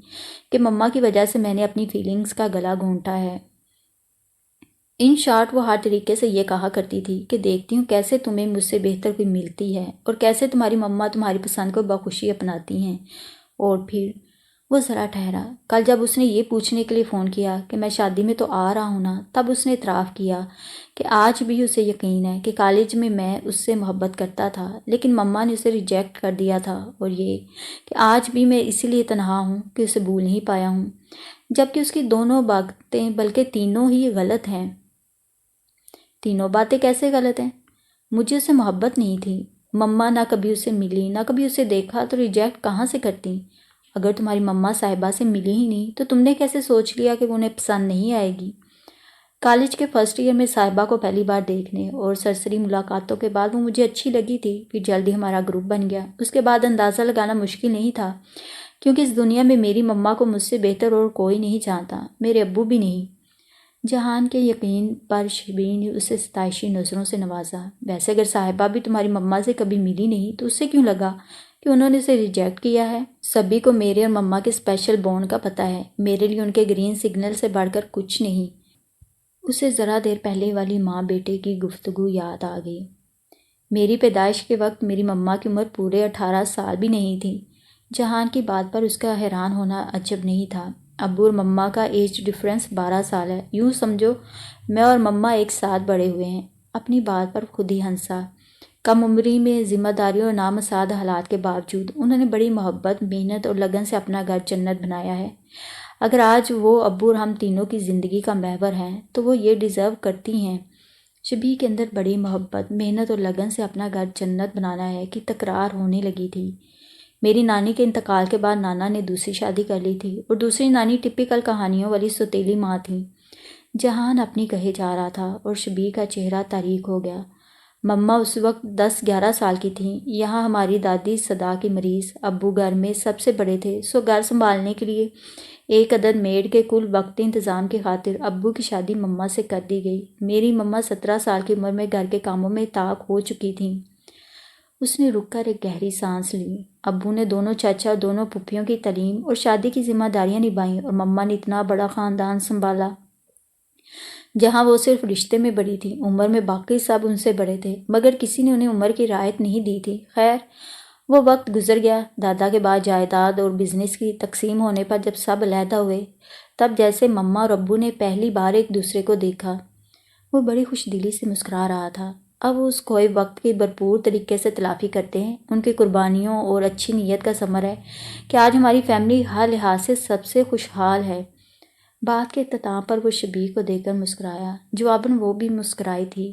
کہ مما کی وجہ سے میں نے اپنی فیلنگز کا گلا گھونٹا ہے۔ ان شارٹ وہ ہر طریقے سے یہ کہا کرتی تھی کہ دیکھتی ہوں کیسے تمہیں مجھ سے بہتر کوئی ملتی ہے، اور کیسے تمہاری مما تمہاری پسند کو بخوشی اپناتی ہیں۔ اور پھر وہ ذرا ٹھہرا۔ کل جب اس نے یہ پوچھنے کے لیے فون کیا کہ میں شادی میں تو آ رہا ہوں نا، تب اس نے اعتراف کیا کہ آج بھی اسے یقین ہے کہ کالج میں اس سے محبت کرتا تھا، لیکن مما نے اسے ریجیکٹ کر دیا تھا، اور یہ کہ آج بھی میں اسی لیے تنہا ہوں کہ اسے بھول نہیں پایا ہوں، جبکہ اس کی دونوں باتیں بلکہ تینوں ہی غلط ہیں۔ تینوں باتیں کیسے غلط ہیں؟ مجھے اسے محبت نہیں تھی، مما نہ کبھی اسے ملی نہ کبھی اسے دیکھا، تو ریجیکٹ کہاں سے کرتی؟ اگر تمہاری مما صاحبہ سے ملی ہی نہیں تو تم نے کیسے سوچ لیا کہ وہ انہیں پسند نہیں آئے گی؟ کالج کے فرسٹ ایئر میں صاحبہ کو پہلی بار دیکھنے اور سرسری ملاقاتوں کے بعد وہ مجھے اچھی لگی تھی، پھر جلدی ہمارا گروپ بن گیا۔ اس کے بعد اندازہ لگانا مشکل نہیں تھا، کیونکہ اس دنیا میں میری مما کو مجھ سے بہتر اور کوئی نہیں جانتا، میرے ابو بھی نہیں۔ جہان کے یقین پر شبی نے اسے ستائشی نظروں سے نوازا۔ ویسے اگر صاحبہ بھی تمہاری مما سے کبھی ملی نہیں تو اسے کیوں لگا کہ انہوں نے اسے ریجیکٹ کیا ہے؟ سبھی کو میرے اور مما کے اسپیشل بانڈ کا پتہ ہے، میرے لیے ان کے گرین سگنل سے بڑھ کر کچھ نہیں۔ اسے ذرا دیر پہلے والی ماں بیٹے کی گفتگو یاد آ گئی۔ میری پیدائش کے وقت میری مما کی عمر پورے 18 سال بھی نہیں تھی۔ جہان کی بات پر اس کا حیران ہونا عجب نہیں تھا۔ ابو اور مما کا ایج ڈفرینس 12 سال ہے، یوں سمجھو میں اور مما ایک ساتھ بڑے ہوئے ہیں۔ اپنی بات پر خود ہی ہنسا۔ کم عمری میں ذمہ داریوں اور نامساعد حالات کے باوجود انہوں نے بڑی محبت، محنت اور لگن سے اپنا گھر جنت بنایا ہے۔ اگر آج وہ ابو اور ہم تینوں کی زندگی کا محور ہیں تو وہ یہ ڈیزرو کرتی ہیں شبی کے اندر بڑی محبت، محنت اور لگن سے اپنا گھر جنت بنانا ہے کی تکرار ہونے لگی تھی۔ میری نانی کے انتقال کے بعد نانا نے دوسری شادی کر لی تھی اور دوسری نانی ٹپیکل کہانیوں والی سوتیلی ماں تھیں۔ جہان اپنی کہے جا رہا تھا اور شبی کا چہرہ تاریک ہو گیا۔ مما اس وقت 10-11 سال کی تھیں۔ یہاں ہماری دادی صدا کی مریض، ابو گھر میں سب سے بڑے تھے، سو گھر سنبھالنے کے لیے ایک عدد میڈ کے کل وقتی انتظام کی خاطر ابو کی شادی مما سے کر دی گئی۔ میری مما 17 سال کی عمر میں گھر کے کاموں میں طاق ہو چکی تھیں۔ اس نے رک کر ایک گہری سانس لی۔ ابو نے دونوں چاچا اور دونوں پھپھیوں کی تعلیم اور شادی کی ذمہ داریاں نبھائیں اور مما نے اتنا بڑا خاندان سنبھالا جہاں وہ صرف رشتے میں بڑی تھی، عمر میں باقی سب ان سے بڑے تھے، مگر کسی نے انہیں عمر کی رعایت نہیں دی تھی۔ خیر، وہ وقت گزر گیا۔ دادا کے بعد جائیداد اور بزنس کی تقسیم ہونے پر جب سب علیحدہ ہوئے، تب جیسے مما اور ابو نے پہلی بار ایک دوسرے کو دیکھا، وہ بڑی خوش دلی سے مسکرا رہا تھا۔ اب اس کھوئے وقت کی بھرپور طریقے سے تلافی کرتے ہیں۔ ان کی قربانیوں اور اچھی نیت کا ثمر ہے کہ آج ہماری فیملی ہر لحاظ سے سب سے خوشحال ہے۔ بات کے اختتام پر وہ شبی کو دیکھ کر مسکرایا۔ جواباً وہ بھی مسکرائی تھی،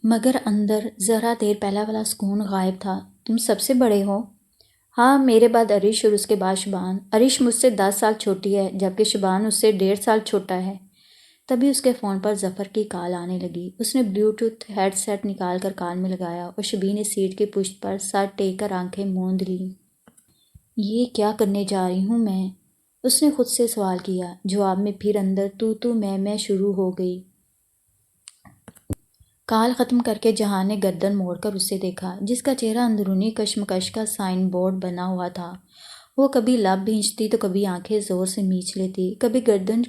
مگر اندر ذرا دیر پہلا والا سکون غائب تھا۔ تم سب سے بڑے ہو؟ ہاں، میرے بعد ارش اور اس کے بعد شبان۔ ارش مجھ سے 10 سال چھوٹی ہے، جبکہ شبان اس سے 1.5 سال چھوٹا ہے۔ تبھی اس کے فون پر ظفر کی کال آنے لگی۔ اس نے بلیوٹوتھ ہیڈ سیٹ نکال کر کان میں لگایا اور شبی نے سیٹ کی پشت پر سر ٹیک کر آنکھیں موند لیں۔ یہ کیا کرنے جا رہی ہوں میں؟ اس نے خود سے سوال کیا۔ جواب میں پھر اندر تو میں شروع ہو گئی۔ کال ختم کر کے جہان نے گردن موڑ کر اسے دیکھا، جس کا چہرہ اندرونی کشمکش کا سائن بورڈ بنا ہوا تھا۔ وہ کبھی لب بھینچتی تو کبھی آنکھیں زور سے میچ لیتی، کبھی گردن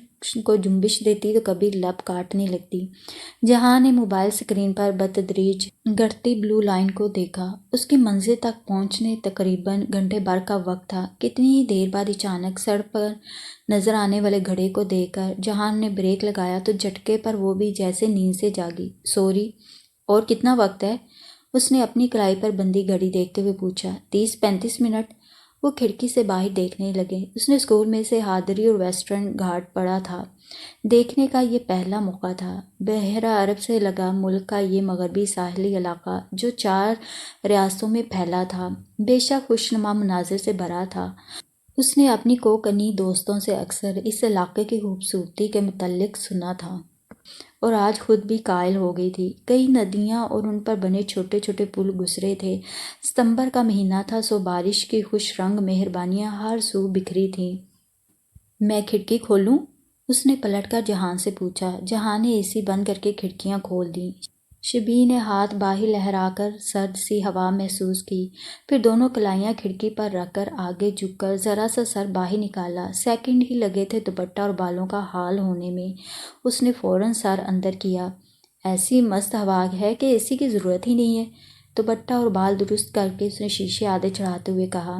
کو جنبش دیتی تو کبھی لب کاٹنے لگتی۔ جہان نے موبائل اسکرین پر بتدریج گڑتی بلو لائن کو دیکھا۔ اس کی منزل تک پہنچنے تقریباً گھنٹے بھر کا وقت تھا۔ کتنی ہی دیر بعد اچانک سڑک پر نظر آنے والے گھڑے کو دیکھ کر جہان نے بریک لگایا تو جھٹکے پر وہ بھی جیسے نیند سے جاگی۔ سوری، اور کتنا وقت ہے؟ اس نے اپنی کلائی پر بندھی گھڑی دیکھتے ہوئے پوچھا۔ 30-35 منٹ۔ وہ کھڑکی سے باہر دیکھنے لگے۔ اس نے اسکول میں سے ہادری اور ویسٹرن گھاٹ پڑھا تھا۔ دیکھنے کا یہ پہلا موقع تھا۔ بحیرہ عرب سے لگا ملک کا یہ مغربی ساحلی علاقہ جو 4 ریاستوں میں پھیلا تھا، بے شک خوشنما مناظر سے بھرا تھا۔ اس نے اپنی کوکنی دوستوں سے اکثر اس علاقے کی خوبصورتی کے متعلق سنا تھا اور آج خود بھی قائل ہو گئی تھی۔ کئی ندیاں اور ان پر بنے چھوٹے چھوٹے پل گزرے تھے۔ ستمبر کا مہینہ تھا، سو بارش کی خوش رنگ مہربانیاں ہر سو بکھری تھیں۔ میں کھڑکی کھولوں؟ اس نے پلٹ کر جہان سے پوچھا۔ جہان نے اے سی بند کر کے کھڑکیاں کھول دیں۔ شبی نے ہاتھ باہر لہرا کر سرد سی ہوا محسوس کی، پھر دونوں کلائیاں کھڑکی پر رکھ کر آگے جھک کر ذرا سا سر باہر نکالا۔ سیکنڈ ہی لگے تھے دوپٹہ اور بالوں کا حال ہونے میں۔ اس نے فوراً سر اندر کیا۔ ایسی مست ہوا ہے کہ اے سی کی ضرورت ہی نہیں ہے۔ دوپٹہ اور بال درست کر کے اس نے شیشے آدھے چڑھاتے ہوئے کہا۔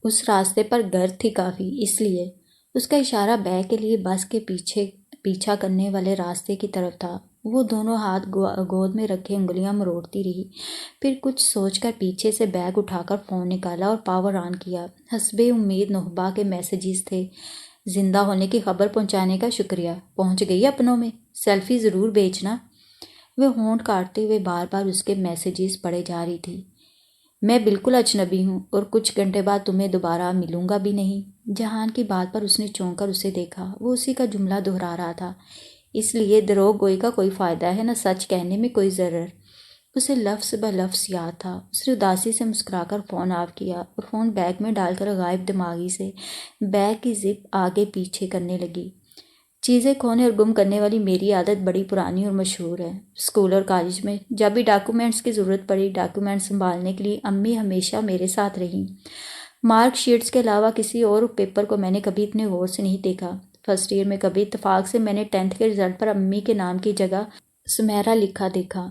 اس راستے پر گرد تھی کافی، اس لیے۔ اس کا اشارہ بیگ کے لیے بس کے پیچھا کرنے والے راستے کی طرف تھا۔ وہ دونوں ہاتھ گود میں رکھے انگلیاں مروڑتی رہی، پھر کچھ سوچ کر پیچھے سے بیگ اٹھا کر فون نکالا اور پاور آن کیا۔ حسب امید نحبا کے میسیجز تھے۔ زندہ ہونے کی خبر پہنچانے کا شکریہ، پہنچ گئی اپنوں میں، سیلفی ضرور بھیجنا۔ وہ ہونٹ کاٹتے ہوئے بار بار اس کے میسیجز پڑھے جا رہی تھی۔ میں بالکل اجنبی ہوں اور کچھ گھنٹے بعد تمہیں دوبارہ ملوں گا بھی نہیں۔ جہان کی بات پر اس نے چونک کر اسے دیکھا۔ وہ اسی کا جملہ دہرا رہا تھا۔ اس لیے دروغ گوئی کا کوئی فائدہ ہے، نہ سچ کہنے میں کوئی ضرر۔ اسے لفظ بہ لفظ یاد تھا۔ اس نے اداسی سے مسکرا کر فون آف کیا اور فون بیگ میں ڈال کر غائب دماغی سے بیگ کی زپ آگے پیچھے کرنے لگی۔ چیزیں کھونے اور گم کرنے والی میری عادت بڑی پرانی اور مشہور ہے۔ اسکول اور کالج میں جب بھی ڈاکیومنٹس کی ضرورت پڑی، ڈاکیومنٹس سنبھالنے کے لیے امی ہمیشہ میرے ساتھ رہیں۔ مارک شیٹس کے علاوہ کسی اور پیپر کو میں نے کبھی اتنے غور سے نہیں دیکھا۔ فرسٹ ایئر میں کبھی اتفاق سے میں نے 10th کے رزلٹ پر امی کے نام کی جگہ سمیرا لکھا دیکھا۔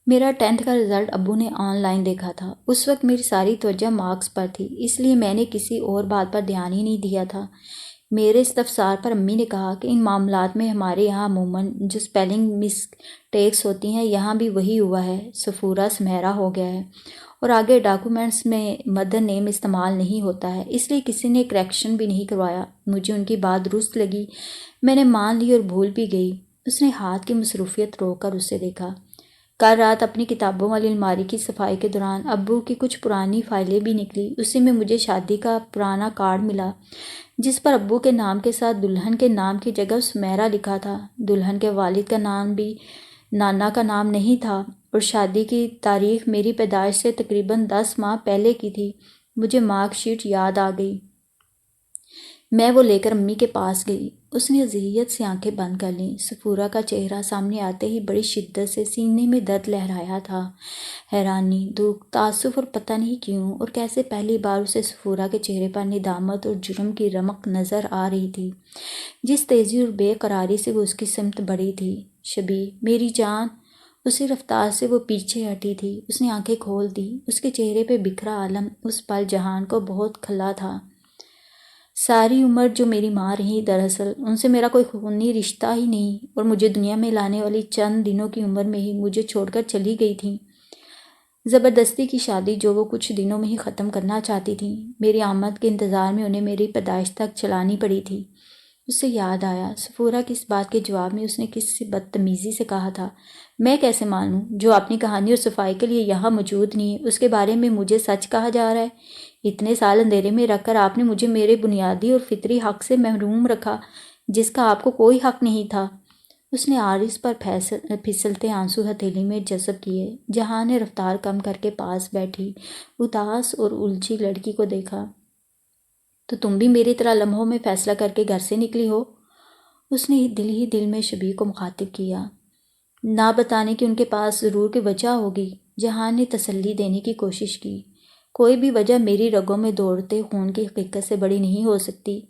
میرا 10th کا رزلٹ ابو نے آن لائن دیکھا تھا۔ اس وقت میری ساری توجہ مارکس پر تھی، اس لیے میں نے کسی اور بات پر دھیان ہی نہیں دیا تھا۔ میرے استفسار پر امی نے کہا کہ ان معاملات میں ہمارے یہاں عموماً جو اسپیلنگ مسٹیکس ہوتی ہیں، یہاں بھی وہی ہوا ہے، صفورہ سمیرا ہو گیا ہے، اور آگے ڈاکیومنٹس میں مدر نیم استعمال نہیں ہوتا ہے، اس لیے کسی نے کریکشن بھی نہیں کروایا۔ مجھے ان کی بات درست لگی، میں نے مان لی اور بھول بھی گئی۔ اس نے ہاتھ کی مصروفیت روک کر اسے دیکھا۔ کل رات اپنی کتابوں والی الماری کی صفائی کے دوران ابو کی کچھ پرانی فائلیں بھی نکلی۔ اسی میں مجھے شادی کا پرانا کارڈ ملا جس پر ابو کے نام کے ساتھ دلہن کے نام کی جگہ سمیرہ لکھا تھا۔ دلہن کے والد کا نام بھی نانا کا نام نہیں تھا اور شادی کی تاریخ میری پیدائش سے تقریباً 10 ماہ پہلے کی تھی۔ مجھے مارک شیٹ یاد آ گئی۔ میں وہ لے کر امی کے پاس گئی۔ اس نے اذیت سے آنکھیں بند کر لیں۔ صفورہ کا چہرہ سامنے آتے ہی بڑی شدت سے سینے میں درد لہرایا تھا۔ حیرانی، دکھ، تعصب اور پتہ نہیں کیوں اور کیسے پہلی بار اسے صفورہ کے چہرے پر ندامت اور جرم کی رمق نظر آ رہی تھی۔ جس تیزی اور بے قراری سے وہ اس کی سمت بڑھی تھی۔ شبی، میری جان! اسی رفتار سے وہ پیچھے ہٹی تھی۔ اس نے آنکھیں کھول دی۔ اس کے چہرے پہ بکھرا عالم اس پل جہان کو بہت کھلا تھا۔ ساری عمر جو میری ماں رہی، دراصل ان سے میرا کوئی خونی رشتہ ہی نہیں اور مجھے دنیا میں لانے والی چند دنوں کی عمر میں ہی مجھے چھوڑ کر چلی گئی تھیں۔ زبردستی کی شادی جو وہ کچھ دنوں میں ہی ختم کرنا چاہتی تھیں، میری آمد کے انتظار میں انہیں میری پیدائش تک چلانی پڑی تھی۔ اسے یاد آیا صفورہ کی اس بات کے جواب میں اس نے کس سے بدتمیزی سے کہا تھا، میں کیسے مانوں جو اپنی کہانی اور صفائی کے لیے یہاں موجود نہیں، اس کے بارے میں مجھے سچ کہا جا رہا ہے۔ اتنے سال اندھیرے میں رکھ کر آپ نے مجھے میرے بنیادی اور فطری حق سے محروم رکھا جس کا آپ کو کوئی حق نہیں تھا۔ اس نے عارض پر پھسلتے آنسو ہتھیلی میں جذب کیے۔ جہاں نے رفتار کم کر کے پاس بیٹھی اداس اور الجھی لڑکی کو دیکھا۔ تو تم بھی میری طرح لمحوں میں فیصلہ کر کے گھر سے نکلی ہو؟ اس نے ہی دل میں شبی کو مخاطب کیا۔ نہ بتانے کی ان کے پاس ضرور کوئی وجہ ہوگی۔ جہان نے تسلی دینے کی کوشش کی۔ کوئی بھی وجہ میری رگوں میں دوڑتے خون کی حقیقت سے بڑی نہیں ہو سکتی۔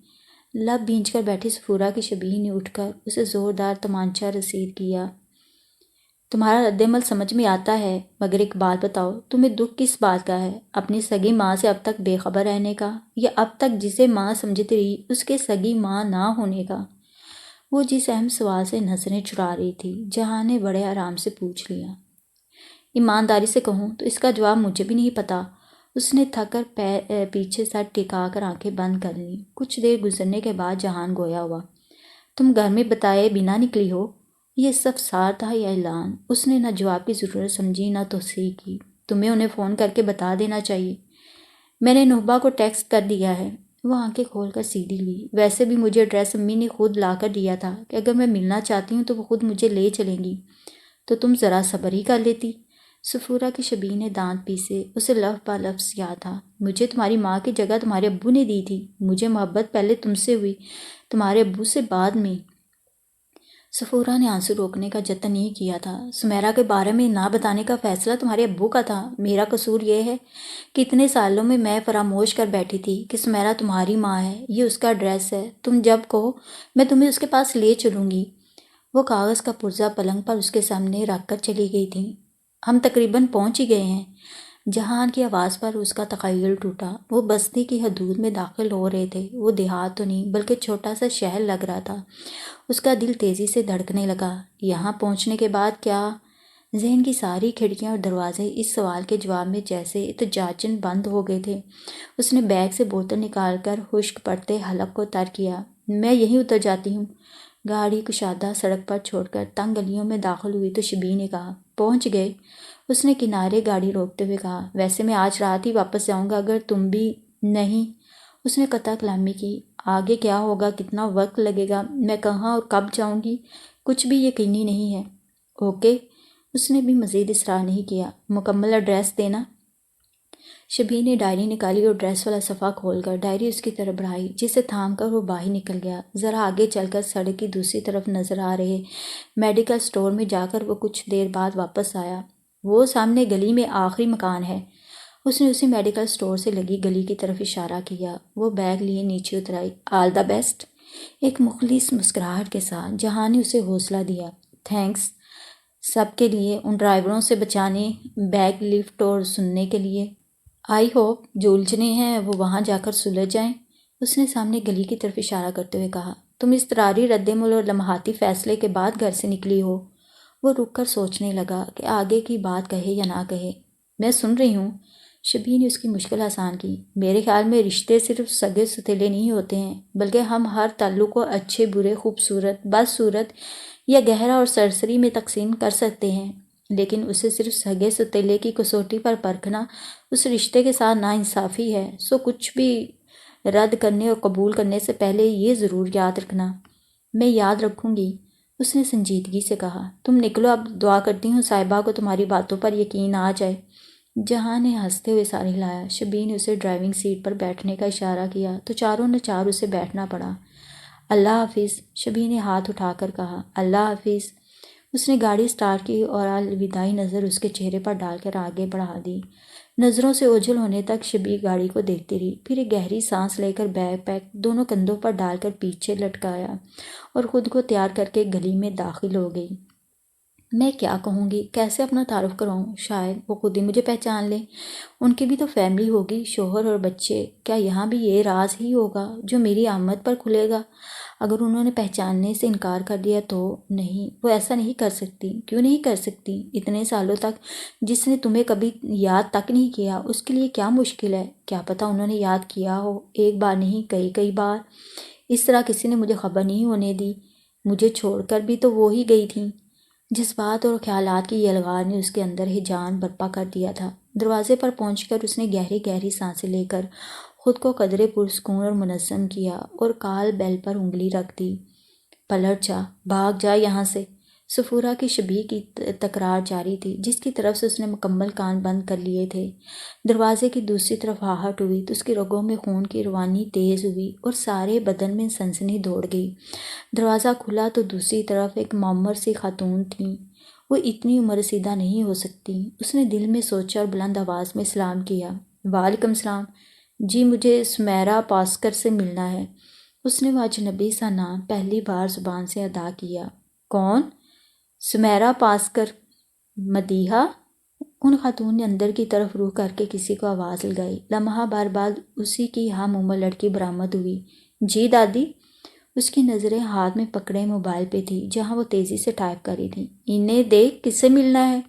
لب بھینچ کر بیٹھی صفورہ کی شبیہ نے اٹھ کر اسے زوردار تمانچہ رسید کیا۔ تمہارا رد عمل سمجھ میں آتا ہے، مگر ایک بات بتاؤ، تمہیں دکھ کس بات کا ہے؟ اپنی سگی ماں سے اب تک بے خبر رہنے کا، یا اب تک جسے ماں سمجھتی رہی اس کے سگی ماں نہ ہونے کا؟ وہ جس اہم سوال سے نظریں چرا رہی تھی، جہاں نے بڑے آرام سے پوچھ لیا۔ ایمانداری سے کہوں تو اس کا جواب مجھے بھی نہیں پتا۔ اس نے تھک کر پیچھے سر ٹکا کر آنکھیں بند کر لیں۔ کچھ دیر گزرنے کے بعد جہان گویا ہوا۔ تم گھر میں بتائے بنا نکلی ہو؟ یہ استفسار تھا یا اعلان؟ اس نے نہ جواب کی ضرورت سمجھی نہ توصیح کی۔ تمہیں انہیں فون کر کے بتا دینا چاہیے۔ میں نے نہبا کو ٹیکسٹ کر دیا ہے۔ وہ آنکھیں کھول کر سیدھی لی۔ ویسے بھی مجھے ایڈریس امی نے خود لا کر دیا تھا کہ اگر میں ملنا چاہتی ہوں تو وہ خود مجھے لے چلیں گی۔ تو تم ذرا صبر ہی کر لیتی۔ صفورہ کی شبیہ نے دانت پیسے۔ اسے لفظ بہ لفظ یاد تھا۔ مجھے تمہاری ماں کی جگہ تمہارے ابو نے دی تھی۔ مجھے محبت پہلے تم سے ہوئی، تمہارے ابو سے بعد میں۔ صفورہ نے آنسو روکنے کا جتن نہیں کیا تھا۔ سمیرہ کے بارے میں نہ بتانے کا فیصلہ تمہارے ابو کا تھا۔ میرا قصور یہ ہے کہ اتنے سالوں میں فراموش کر بیٹھی تھی کہ سمیرہ تمہاری ماں ہے، یہ اس کا ایڈریس ہے۔ تم جب کہو میں تمہیں اس کے پاس لے چلوں گی۔ وہ کاغذ کا پرزہ پلنگ پر اس کے سامنے رکھ کر چلی گئی تھیں۔ ہم تقریباً پہنچ ہی گئے ہیں۔ جہان کی آواز پر اس کا تخیل ٹوٹا۔ وہ بستی کی حدود میں داخل ہو رہے تھے۔ وہ دیہات تو نہیں بلکہ چھوٹا سا شہر لگ رہا تھا۔ اس کا دل تیزی سے دھڑکنے لگا۔ یہاں پہنچنے کے بعد کیا؟ ذہن کی ساری کھڑکیاں اور دروازے اس سوال کے جواب میں جیسے احتجاجاً بند ہو گئے تھے۔ اس نے بیگ سے بوتل نکال کر خشک پڑتے حلق کو تر کیا۔ میں یہیں اتر جاتی ہوں۔ گاڑی کشادہ سڑک پر چھوڑ کر تنگ گلیوں میں داخل ہوئی تو شبی نے کہا، پہنچ گئے؟ اس نے کنارے گاڑی روکتے ہوئے کہا، ویسے میں آج رات ہی واپس جاؤں گا اگر تم بھی۔ نہیں، اس نے قطع کلامی کی۔ آگے کیا ہوگا، کتنا وقت لگے گا، میں کہاں اور کب جاؤں گی، کچھ بھی یقینی نہیں ہے۔ اوکے، اس نے بھی مزید اصرار نہیں کیا۔ مکمل ایڈریس دینا۔ شبی نے ڈائری نکالی اور ایڈریس والا صفحہ کھول کر ڈائری اس کی طرف بڑھائی، جسے تھام کر وہ باہر نکل گیا۔ ذرا آگے چل کر سڑک کی دوسری طرف نظر آ رہے میڈیکل سٹور میں جا کر وہ کچھ دیر بعد واپس آیا۔ وہ سامنے گلی میں آخری مکان ہے۔ اس نے اسی میڈیکل سٹور سے لگی گلی کی طرف اشارہ کیا۔ وہ بیگ لیے نیچے اترائی۔ آل دا بیسٹ، ایک مخلص مسکراہٹ کے ساتھ جہاں نے اسے حوصلہ دیا۔ تھینکس سب کے لیے، ان ڈرائیوروں سے بچانے، بیگ لفٹ اور سننے کے لیے۔ آئی ہوپ جو الجھنے ہیں وہ وہاں جا کر سلجھ جائیں۔ اس نے سامنے گلی کی طرف اشارہ کرتے ہوئے کہا، تم اضطراری رد عمل اور لمحاتی فیصلے کے بعد گھر سے نکلی ہو۔ وہ رک کر سوچنے لگا کہ آگے کی بات کہے یا نہ کہے۔ میں سن رہی ہوں۔ شبی نے اس کی مشکل آسان کی۔ میرے خیال میں رشتے صرف سگے ستیلے نہیں ہوتے ہیں، بلکہ ہم ہر تعلق کو اچھے برے، خوبصورت بدصورت یا گہرا اور سرسری میں تقسیم کر سکتے ہیں۔ لیکن اسے صرف سگے ستیلے کی کسوٹی پر پرکھنا اس رشتے کے ساتھ ناانصافی ہے۔ سو کچھ بھی رد کرنے اور قبول کرنے سے پہلے یہ ضرور یاد رکھنا۔ میں یاد رکھوں گی، اس نے سنجیدگی سے کہا۔ تم نکلو، اب دعا کرتی ہوں صاحبہ کو تمہاری باتوں پر یقین آ جائے۔ جہاں نے ہنستے ہوئے سر ہلایا۔ شبیر نے اسے ڈرائیونگ سیٹ پر بیٹھنے کا اشارہ کیا تو چاروں نے چار اسے بیٹھنا پڑا۔ اللہ حافظ، شبیر نے ہاتھ اٹھا کر کہا۔ اللہ حافظ۔ اس نے گاڑی سٹارٹ کی اور الوداعی نظر اس کے چہرے پر ڈال کر آگے بڑھا دی۔ نظروں سے اوجھل ہونے تک شبیر گاڑی کو دیکھتی رہی، پھر ایک گہری سانس لے کر بیگ پیک دونوں کندھوں پر ڈال کر پیچھے لٹکایا اور خود کو تیار کر کے گلی میں داخل ہو گئی۔ میں کیا کہوں گی، کیسے اپنا تعارف کراؤں؟ شاید وہ خود ہی مجھے پہچان لیں۔ ان کی بھی تو فیملی ہوگی، شوہر اور بچے۔ کیا یہاں بھی یہ راز ہی ہوگا جو میری آمد پر کھلے گا؟ اگر انہوں نے پہچاننے سے انکار کر دیا تو؟ نہیں، وہ ایسا نہیں کر سکتی۔ کیوں نہیں کر سکتی؟ اتنے سالوں تک جس نے تمہیں کبھی یاد تک نہیں کیا، اس کے لیے کیا مشکل ہے؟ کیا پتہ انہوں نے یاد کیا ہو، ایک بار نہیں کئی بار۔ اس طرح کسی نے مجھے خبر نہیں ہونے دی۔ مجھے چھوڑ کر بھی تو وہ ہی گئی تھیں۔ جذبات اور خیالات کی یلغار نے اس کے اندر ہیجان برپا کر دیا تھا۔ دروازے پر پہنچ کر اس نے گہری گہری سانسیں لے کر خود کو قدرے پرسکون اور منظم کیا اور کال بیل پر انگلی رکھ دی۔ پلٹ جا، بھاگ جا یہاں سے، سفورہ کی شبیہ کی تکرار جاری تھی، جس کی طرف سے اس نے مکمل کان بند کر لیے تھے۔ دروازے کی دوسری طرف آہٹ ہوئی تو اس کی رگوں میں خون کی روانی تیز ہوئی اور سارے بدن میں سنسنی دوڑ گئی۔ دروازہ کھلا تو دوسری طرف ایک معمر سی خاتون تھیں۔ وہ اتنی عمر رسیدہ نہیں ہو سکتی، اس نے دل میں سوچا اور بلند آواز میں سلام کیا۔ وعلیکم السلام۔ جی، مجھے سمیرا پاسکر سے ملنا ہے۔ اس نے وہ اجنبی سا نام پہلی بار زبان سے ادا کیا۔ کون؟ سمیرا پاسکر؟ مدیحہ؟ ان خاتون نے اندر کی طرف روح کر کے کسی کو آواز لگائی۔ لمحہ بار بعد اسی کی ہم عمر لڑکی برآمد ہوئی۔ جی دادی؟ اس کی نظریں ہاتھ میں پکڑے موبائل پہ تھی جہاں وہ تیزی سے ٹائپ کر رہی تھی۔ انہیں دیکھ، کس سے ملنا ہے؟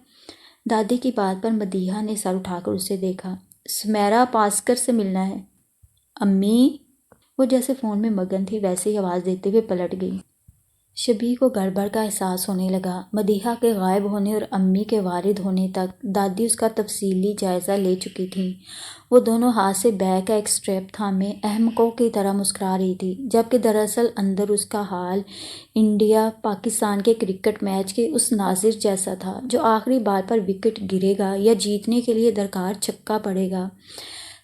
دادی کی بات پر مدیحہ نے سر اٹھا کر اسے دیکھا۔ سمیرا پاسکر سے ملنا ہے۔ امی؟ وہ جیسے فون میں مگن تھی ویسے ہی آواز دیتے ہوئے پلٹ گئی۔ شبیر کو گڑبڑ کا احساس ہونے لگا۔ مدیحہ کے غائب ہونے اور امی کے وارد ہونے تک دادی اس کا تفصیلی جائزہ لے چکی تھیں۔ وہ دونوں ہاتھ سے بیگ کا ایک سٹریپ تھامے احمقوں کی طرح مسکرا رہی تھی، جبکہ دراصل اندر اس کا حال انڈیا پاکستان کے کرکٹ میچ کے اس ناظر جیسا تھا جو آخری بال پر وکٹ گرے گا یا جیتنے کے لیے درکار چھکا پڑے گا۔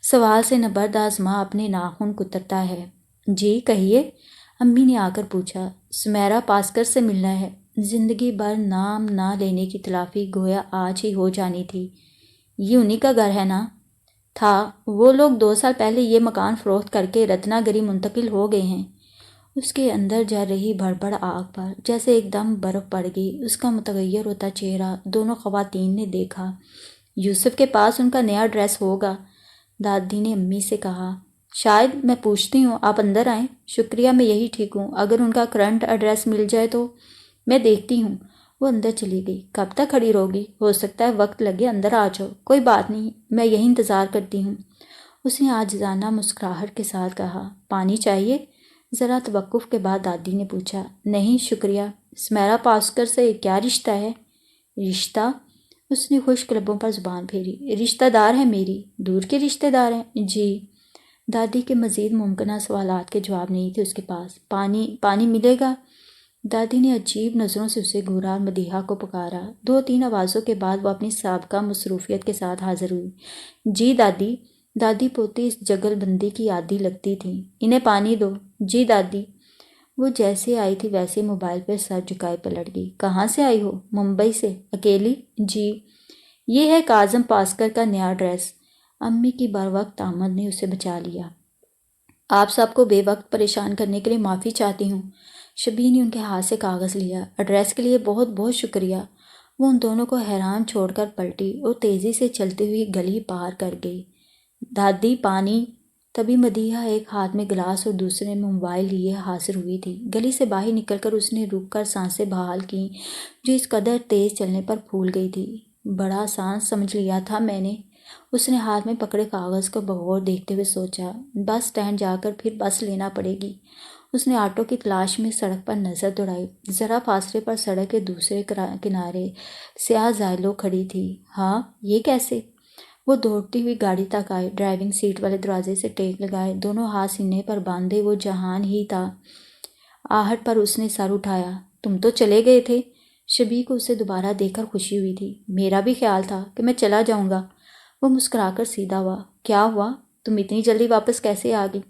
سوال سے نبرد آزما اپنے ناخن کترتا ہے۔ جی کہیے، امی نے آ کر پوچھا۔ سمیرا پاسکر سے ملنا ہے۔ زندگی بھر نام نہ لینے کی تلافی گویا آج ہی ہو جانی تھی۔ یہ انہی کا گھر ہے نا؟ تھا، وہ لوگ 2 سال پہلے یہ مکان فروخت کر کے رتنا گری منتقل ہو گئے ہیں۔ اس کے اندر جل رہی بھڑبڑ آگ پر جیسے ایک دم برف پڑ گئی۔ اس کا متغیر ہوتا چہرہ دونوں خواتین نے دیکھا۔ یوسف کے پاس ان کا نیا ایڈریس ہوگا، دادی نے امی سے کہا۔ شاید، میں پوچھتی ہوں، آپ اندر آئیں۔ شکریہ، میں یہی ٹھیک ہوں۔ اگر ان کا کرنٹ ایڈریس مل جائے تو میں دیکھتی ہوں۔ وہ اندر چلی گئی۔ کب تک کھڑی رہوگی؟ ہو سکتا ہے وقت لگے، اندر آ جاؤ۔ کوئی بات نہیں، میں یہی انتظار کرتی ہوں، اس نے عاجزانہ مسکراہٹ کے ساتھ کہا۔ پانی چاہیے؟ ذرا توقف کے بعد دادی نے پوچھا۔ نہیں شکریہ۔ سمیرا پاسکر سے کیا رشتہ ہے؟ رشتہ؟ اس نے خشک لبوں پر زبان پھیری۔ رشتہ دار ہیں میری۔ دور کے رشتہ دار ہیں؟ جی۔ دادی کے مزید ممکنہ سوالات کے جواب نہیں تھے اس کے پاس۔ پانی ملے گا؟ دادی نے عجیب نظروں سے اسے گھورا اور مدیحہ کو پکارا۔ 2-3 آوازوں کے بعد وہ اپنی سابقہ مصروفیت کے ساتھ حاضر ہوئی۔ جی دادی۔ دادی پوتی اس جگل بندی کی عادی لگتی تھیں۔ انہیں پانی دو۔ جی دادی۔ وہ جیسے آئی تھی ویسے ہی موبائل پہ سر جھکائے پلٹ گئی۔ کہاں سے آئی ہو؟ ممبئی سے۔ اکیلی؟ جی۔ یہ ہے کاظم پاسکر کا نیا ایڈریس۔ امی کی بروقت آمد نے اسے بچا لیا۔ آپ سب کو بے وقت پریشان کرنے کے لیے معافی چاہتی ہوں۔ شبیر نے ان کے ہاتھ سے کاغذ لیا۔ ایڈریس کے لیے بہت بہت شکریہ۔ وہ ان دونوں کو حیران چھوڑ کر پلٹی اور تیزی سے چلتی ہوئی گلی پار کر گئی۔ دادی پانی؟ تبھی مدیحہ ایک ہاتھ میں گلاس اور دوسرے میں موبائل لیے حاضر ہوئی تھی۔ گلی سے باہر نکل کر اس نے رک کر سانسیں بحال کیں جو اس قدر تیز چلنے پر پھول گئی تھی۔ بڑا سانس سمجھ لیا تھا میں نے، اس نے ہاتھ میں پکڑے کاغذ کو بغور دیکھتے ہوئے سوچا۔ بس اسٹینڈ جا کر پھر بس لینا پڑے گی۔ اس نے آٹو کی تلاش میں سڑک پر نظر دوڑائی۔ ذرا فاصلے پر سڑک کے دوسرے کنارے سیاہ زائلو کھڑی تھی۔ ہاں، یہ کیسے؟ وہ دوڑتی ہوئی گاڑی تک آئے، ڈرائیونگ سیٹ والے دروازے سے ٹیک لگائے، دونوں ہاتھ سینے پر باندھے وہ جہان ہی تھا۔ آہٹ پر اس نے سر اٹھایا۔ تم تو چلے گئے تھے؟ شبی کو اسے دوبارہ دیکھ کر خوشی ہوئی تھی۔ میرا بھی خیال تھا کہ میں چلا جاؤں گا۔ وہ مسکرا کر سیدھا ہوا۔ کیا ہوا؟ تم اتنی جلدی واپس کیسے آ گئی؟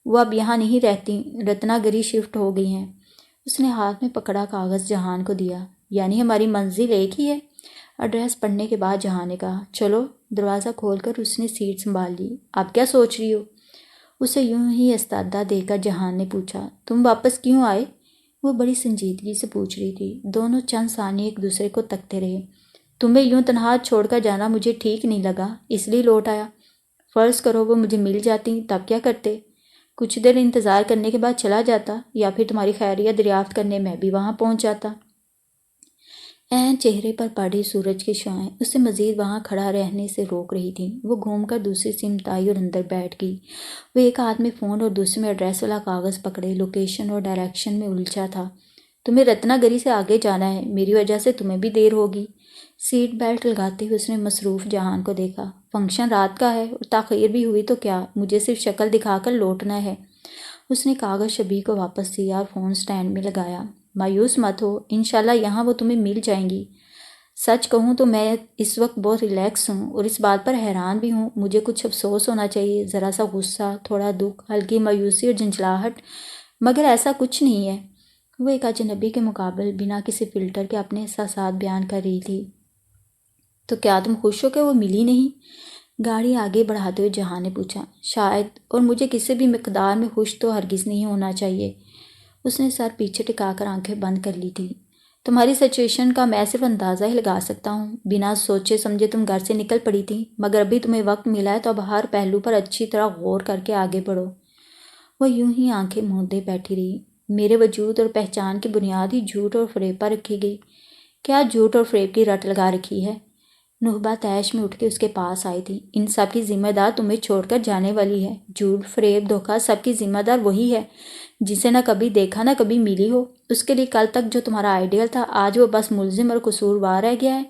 وہ اب یہاں نہیں رہتی، رتنا گری شفٹ ہو گئی ہیں۔ اس نے ہاتھ میں پکڑا کاغذ جہان کو دیا۔ یعنی ہماری منزل ایک ہی ہے؟ ایڈریس پڑھنے کے بعد جہان نے کہا۔ چلو۔ دروازہ کھول کر اس نے سیٹ سنبھال لی۔ اب کیا سوچ رہی ہو؟ اسے یوں ہی استادہ دے کر جہان نے پوچھا۔ تم واپس کیوں آئے؟ وہ بڑی سنجیدگی سے پوچھ رہی تھی۔ دونوں چند ثانیے ایک دوسرے کو تکتے رہے۔ تمہیں یوں تنہا چھوڑ کر جانا مجھے ٹھیک نہیں لگا، اس لیے لوٹ آیا۔ فرض کرو وہ مجھے مل جاتی، تب کیا کرتے؟ کچھ دیر انتظار کرنے کے بعد چلا جاتا، یا پھر تمہاری خیریت دریافت کرنے میں بھی وہاں پہنچ جاتا۔ عین چہرے پر پڑی سورج کی شعاعیں اسے مزید وہاں کھڑا رہنے سے روک رہی تھیں۔ وہ گھوم کر دوسری سمت آئی اور اندر بیٹھ گئی۔ وہ ایک ہاتھ میں فون اور دوسرے میں ایڈریس والا کاغذ پکڑے لوکیشن اور ڈائریکشن میں الجھا تھا۔ تمہیں رتنا گری سے آگے جانا ہے، میری وجہ سے تمہیں بھی دیر ہوگی۔ سیٹ بیلٹ لگاتے ہوئے اس نے مصروف جہان کو دیکھا۔ فنکشن رات کا ہے اور تاخیر بھی ہوئی تو کیا، مجھے صرف شکل دکھا کر لوٹنا ہے۔ اس نے کاغذ شبی کو واپس دیا اور فون سٹینڈ میں لگایا۔ مایوس مت ہو، انشاءاللہ یہاں وہ تمہیں مل جائیں گی۔ سچ کہوں تو میں اس وقت بہت ریلیکس ہوں اور اس بات پر حیران بھی ہوں۔ مجھے کچھ افسوس ہونا چاہیے، ذرا سا غصہ، تھوڑا دکھ، ہلکی مایوسی اور جھنجھلاہٹ، مگر ایسا کچھ نہیں ہے۔ وہ ایک اجنبی کے مقابل بنا کسی فلٹر کے اپنے احساسات بیان کر رہی تھی۔ تو کیا تم خوش ہو کہ وہ ملی نہیں؟ گاڑی آگے بڑھاتے ہوئے جہان نے پوچھا۔ شاید، اور مجھے کسی بھی مقدار میں خوش تو ہرگز نہیں ہونا چاہیے۔ اس نے سر پیچھے ٹکا کر آنکھیں بند کر لی تھی۔ تمہاری سچویشن کا میں صرف اندازہ ہی لگا سکتا ہوں۔ بنا سوچے سمجھے تم گھر سے نکل پڑی تھی، مگر ابھی تمہیں وقت ملا ہے تو اب ہر پہلو پر اچھی طرح غور کر کے آگے بڑھو۔ وہ یوں ہی آنکھیں موندے بیٹھی رہی۔ میرے وجود اور پہچان کی بنیاد ہی جھوٹ اور فریب پر رکھی گئی۔ کیا جھوٹ اور فریب کی رٹ لگا رکھی ہے؟ نہبا تیش میں اٹھ کے اس کے پاس آئی تھی۔ ان سب کی ذمہ دار تمہیں چھوڑ کر جانے والی ہے۔ جھوٹ، فریب، دھوکہ، سب کی ذمہ دار وہی ہے جسے نہ کبھی دیکھا نہ کبھی ملی ہو۔ اس کے لیے کل تک جو تمہارا آئیڈیل تھا، آج وہ بس ملزم اور قصوروار رہ گیا ہے۔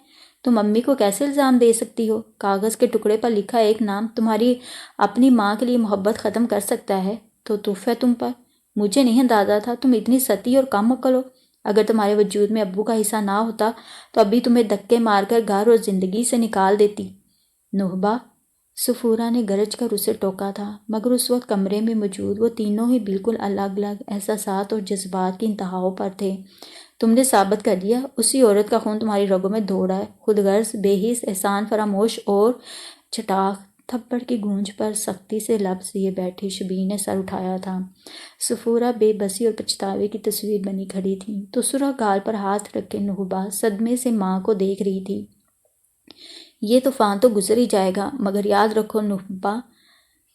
تم امی کو کیسے الزام دے سکتی ہو؟ کاغذ کے ٹکڑے پر لکھا ایک نام تمہاری اپنی ماں کے لیے محبت ختم کر سکتا ہے تو تف ہے تم پر۔ مجھے نہیں اندازہ تھا تم اتنی ستی اور کم عقل ہو۔ اگر تمہارے وجود میں ابو کا حصہ نہ ہوتا تو ابھی تمہیں دھکے مار کر گھر اور زندگی سے نکال دیتی۔ نہبا، سفورہ نے گرج کر اسے ٹوکا تھا، مگر اس وقت کمرے میں موجود وہ تینوں ہی بالکل الگ الگ احساسات اور جذبات کی انتہاؤں پر تھے۔ تم نے ثابت کر دیا، اسی عورت کا خون تمہاری رگوں میں دوڑ رہا ہے۔ خود غرض، بے حس، احسان فراموش اور چٹاخ۔ تھپڑ کی گونج پر سختی سے لفظ لیے بیٹھی شبی نے سر اٹھایا تھا۔ سفورہ بے بسی اور پچھتاوے کی تصویر بنی کھڑی تھی تو سرخ گال پر ہاتھ رکھے نہبا صدمے سے ماں کو دیکھ رہی تھی۔ یہ طوفان تو گزر ہی جائے گا، مگر یاد رکھو نہبا،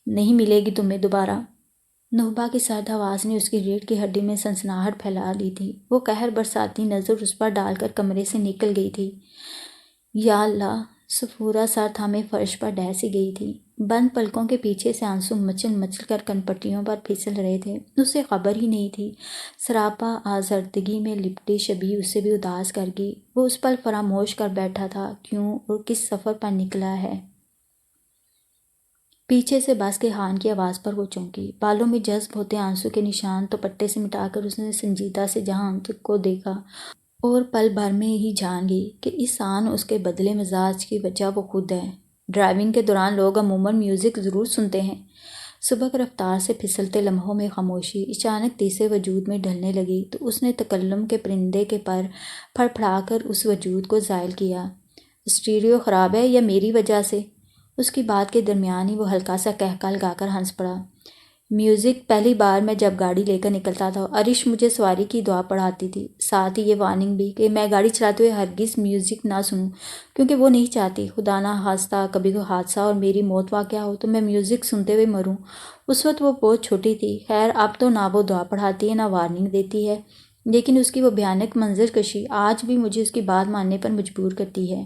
نہیں ملے گی تمہیں دوبارہ۔ نہبا کی سرد آواز نے اس کی ریڑھ کی ہڈی میں سنسناہٹ پھیلا دی تھی۔ وہ قہر برساتی نظر اس پر ڈال کر کمرے سے نکل گئی تھی۔ یا اللہ! سفورہ سر تھامے فرش پر ڈہ سی گئی تھی۔ بند پلکوں کے پیچھے سے آنسو مچل مچل کر کنپٹیوں پر پھسل رہے تھے۔ اسے خبر ہی نہیں تھی۔ سراپا آزردگی میں لپٹی شبی اسے بھی اداس کر گئی۔ وہ اس پل فراموش کر بیٹھا تھا کیوں اور کس سفر پر نکلا ہے۔ پیچھے سے بس کے ہارن کی آواز پر وہ چونکی۔ بالوں میں جذب ہوتے آنسو کے نشان دوپٹے سے مٹا کر اس نے سنجیدہ سے جہان کو دیکھا اور پل بھر میں ہی جان گئی کہ اس آن اس کے بدلے مزاج کی وجہ وہ خود ہے۔ ڈرائیونگ کے دوران لوگ عموماً میوزک ضرور سنتے ہیں۔ سبک رفتار سے پھسلتے لمحوں میں خاموشی اچانک تیسرے وجود میں ڈھلنے لگی تو اس نے تکلم کے پرندے کے پر پھڑ پھڑا کر اس وجود کو زائل کیا۔ اسٹیریو خراب ہے یا میری وجہ سے؟ اس کی بات کے درمیان ہی وہ ہلکا سا قہقہ لگا کر ہنس پڑا۔ میوزک، پہلی بار میں جب گاڑی لے کر نکلتا تھا عرش مجھے سواری کی دعا پڑھاتی تھی، ساتھ ہی یہ وارننگ بھی کہ میں گاڑی چلاتے ہوئے ہرگز میوزک نہ سنوں، کیونکہ وہ نہیں چاہتی خدا نہ خواستہ کبھی کوئی حادثہ اور میری موت واقع ہو تو میں میوزک سنتے ہوئے مروں۔ اس وقت وہ بہت چھوٹی تھی۔ خیر، اب تو نہ وہ دعا پڑھاتی ہے نہ وارننگ دیتی ہے، لیکن اس کی وہ بھیانک منظر کشی آج بھی مجھے اس کی بات ماننے پر مجبور کرتی ہے۔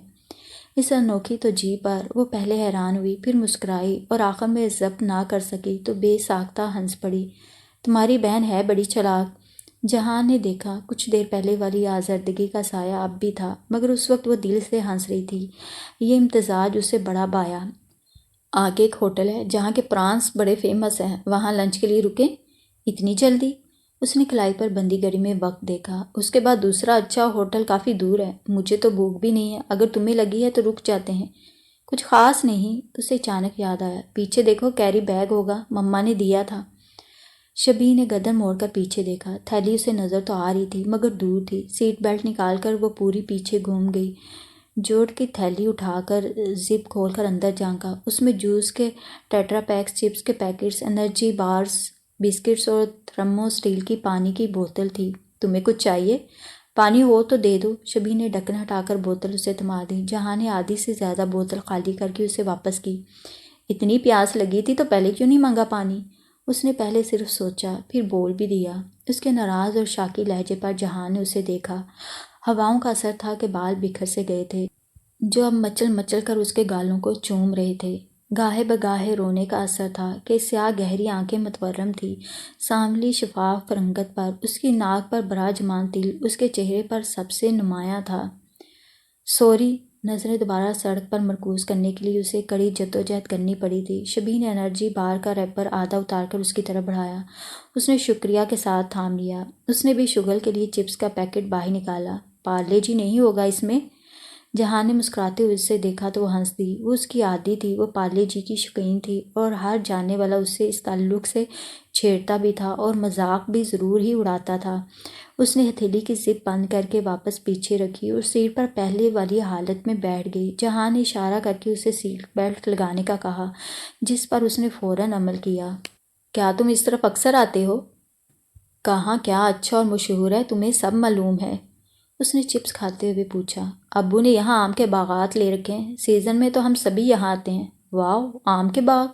اس انوکھی توجیہ پر وہ پہلے حیران ہوئی، پھر مسکرائی اور آخر میں ضبط نہ کر سکی تو بے ساختہ ہنس پڑی۔ تمہاری بہن ہے بڑی چلاک۔ جہان نے دیکھا کچھ دیر پہلے والی آزردگی کا سایہ اب بھی تھا، مگر اس وقت وہ دل سے ہنس رہی تھی۔ یہ امتزاج اسے بڑا بھایا۔ آگے ایک ہوٹل ہے جہاں کے پرانس بڑے فیمس ہیں، وہاں لنچ کے لیے رکیں؟ اتنی جلدی؟ اس نے کلائی پر بندی گھڑی میں وقت دیکھا۔ اس کے بعد دوسرا اچھا ہوٹل کافی دور ہے، مجھے تو بھوک بھی نہیں ہے، اگر تمہیں لگی ہے تو رک جاتے ہیں۔ کچھ خاص نہیں۔ اسے اچانک یاد آیا، پیچھے دیکھو کیری بیگ ہوگا، مما نے دیا تھا۔ شبیر نے گردن موڑ کر پیچھے دیکھا، تھیلی اسے نظر تو آ رہی تھی مگر دور تھی۔ سیٹ بیلٹ نکال کر وہ پوری پیچھے گھوم گئی، جوڑ کی تھیلی اٹھا کر زپ کھول کر اندر جھانکا۔ اس میں جوس کے ٹیٹرا پیکس، چپس کے پیکٹس، انرجی بارز، بسکٹس اور تھرمو اسٹیل کی پانی کی بوتل تھی۔ تمہیں کچھ چاہیے؟ پانی ہو تو دے دو۔ شبیر نے ڈھکن ہٹا کر بوتل اسے تھما دی۔ جہاں نے آدھی سے زیادہ بوتل خالی کر کے اسے واپس کی۔ اتنی پیاس لگی تھی تو پہلے کیوں نہیں مانگا پانی؟ اس نے پہلے صرف سوچا، پھر بول بھی دیا۔ اس کے ناراض اور شاکی لہجے پر جہاں نے اسے دیکھا۔ ہواؤں کا اثر تھا کہ بال بکھر سے گئے تھے جو اب مچل مچل کر اس کے گالوں کو چوم رہے تھے۔ گاہے بگاہے رونے کا اثر تھا کہ سیاہ گہری آنکھیں متورم تھیں سانولی شفاف رنگت پر، اس کی ناک پر براجمان تل اس کے چہرے پر سب سے نمایاں تھا۔ سوری۔ نظریں دوبارہ سڑک پر مرکوز کرنے کے لیے اسے کڑی جدوجہد کرنی پڑی تھی۔ شبیر نے انرجی بار کا ریپر آدھا اتار کر اس کی طرف بڑھایا۔ اس نے شکریہ کے ساتھ تھام لیا۔ اس نے بھی شگل کے لیے چپس کا پیکٹ باہر نکالا۔ پارلے جی نہیں ہوگا اس میں؟ جہاں نے مسکراتے ہوئے اسے دیکھا تو وہ ہنس دی۔ وہ اس کی عادی تھی، وہ پارلے جی کی شوقین تھی اور ہر جاننے والا اسے اس تعلق سے چھیڑتا بھی تھا اور مذاق بھی ضرور ہی اڑاتا تھا۔ اس نے ہتھیلی کی زپ بند کر کے واپس پیچھے رکھی اور سیٹ پر پہلے والی حالت میں بیٹھ گئی۔ جہاں نے اشارہ کر کے اسے سیٹ بیلٹ لگانے کا کہا، جس پر اس نے فوراً عمل کیا۔ کیا تم اس طرف اکثر آتے ہو؟ کہاں کیا اچھا اور مشہور ہے، تمہیں سب معلوم ہے۔ اس نے چپس کھاتے ہوئے پوچھا۔ ابو نے یہاں آم کے باغات لے رکھے ہیں، سیزن میں تو ہم سبھی یہاں آتے ہیں۔ واو، آم کے باغ؟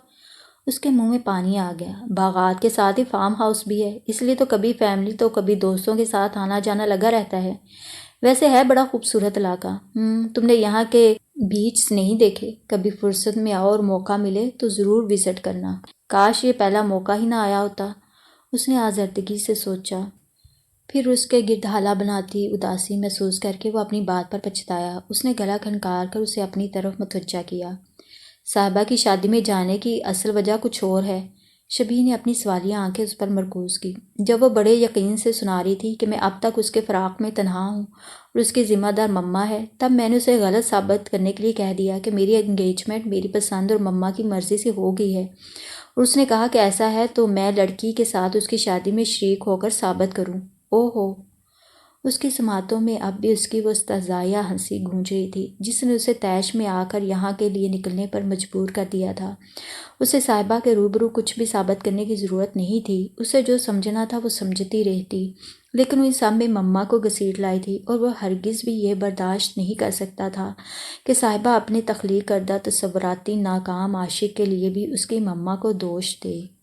اس کے منہ میں پانی آ گیا۔ باغات کے ساتھ ہی فارم ہاؤس بھی ہے، اس لیے تو کبھی فیملی تو کبھی دوستوں کے ساتھ آنا جانا لگا رہتا ہے۔ ویسے ہے بڑا خوبصورت علاقہ۔ تم نے یہاں کے بیچز نہیں دیکھے؟ کبھی فرصت میں آؤ اور موقع ملے تو ضرور وزٹ کرنا۔ کاش یہ پہلا موقع ہی نہ آیا ہوتا، اس نے آزردگی سے سوچا۔ پھر اس کے گرد حالہ بناتی اداسی محسوس کر کے وہ اپنی بات پر پچھتایا۔ اس نے گلا کھنکار کر اسے اپنی طرف متوجہ کیا۔ صاحبہ کی شادی میں جانے کی اصل وجہ کچھ اور ہے۔ شبیر نے اپنی سوالیہ آنکھیں اس پر مرکوز کی۔ جب وہ بڑے یقین سے سنا رہی تھی کہ میں اب تک اس کے فراق میں تنہا ہوں اور اس کی ذمہ دار مما ہے، تب میں نے اسے غلط ثابت کرنے کے لیے کہہ دیا کہ میری انگیجمنٹ میری پسند اور مما کی مرضی سے ہو گئی ہے، اور اس نے کہا کہ ایسا ہے تو میں لڑکی کے ساتھ اس کی شادی میں شریک ہو کر ثابت کروں۔ او ہو! اس کی سماعتوں میں اب بھی اس کی وہ استہزائیہ ہنسی گونج رہی تھی جس نے اسے طیش میں آ کر یہاں کے لیے نکلنے پر مجبور کر دیا تھا۔ اسے صاحبہ کے روبرو کچھ بھی ثابت کرنے کی ضرورت نہیں تھی، اسے جو سمجھنا تھا وہ سمجھتی رہتی، لیکن وہ ان سب میں مما کو گھسیٹ لائی تھی اور وہ ہرگز بھی یہ برداشت نہیں کر سکتا تھا کہ صاحبہ اپنے تخلیق کردہ تصوراتی ناکام عاشق کے لیے بھی اس کی مما کو دوش دے۔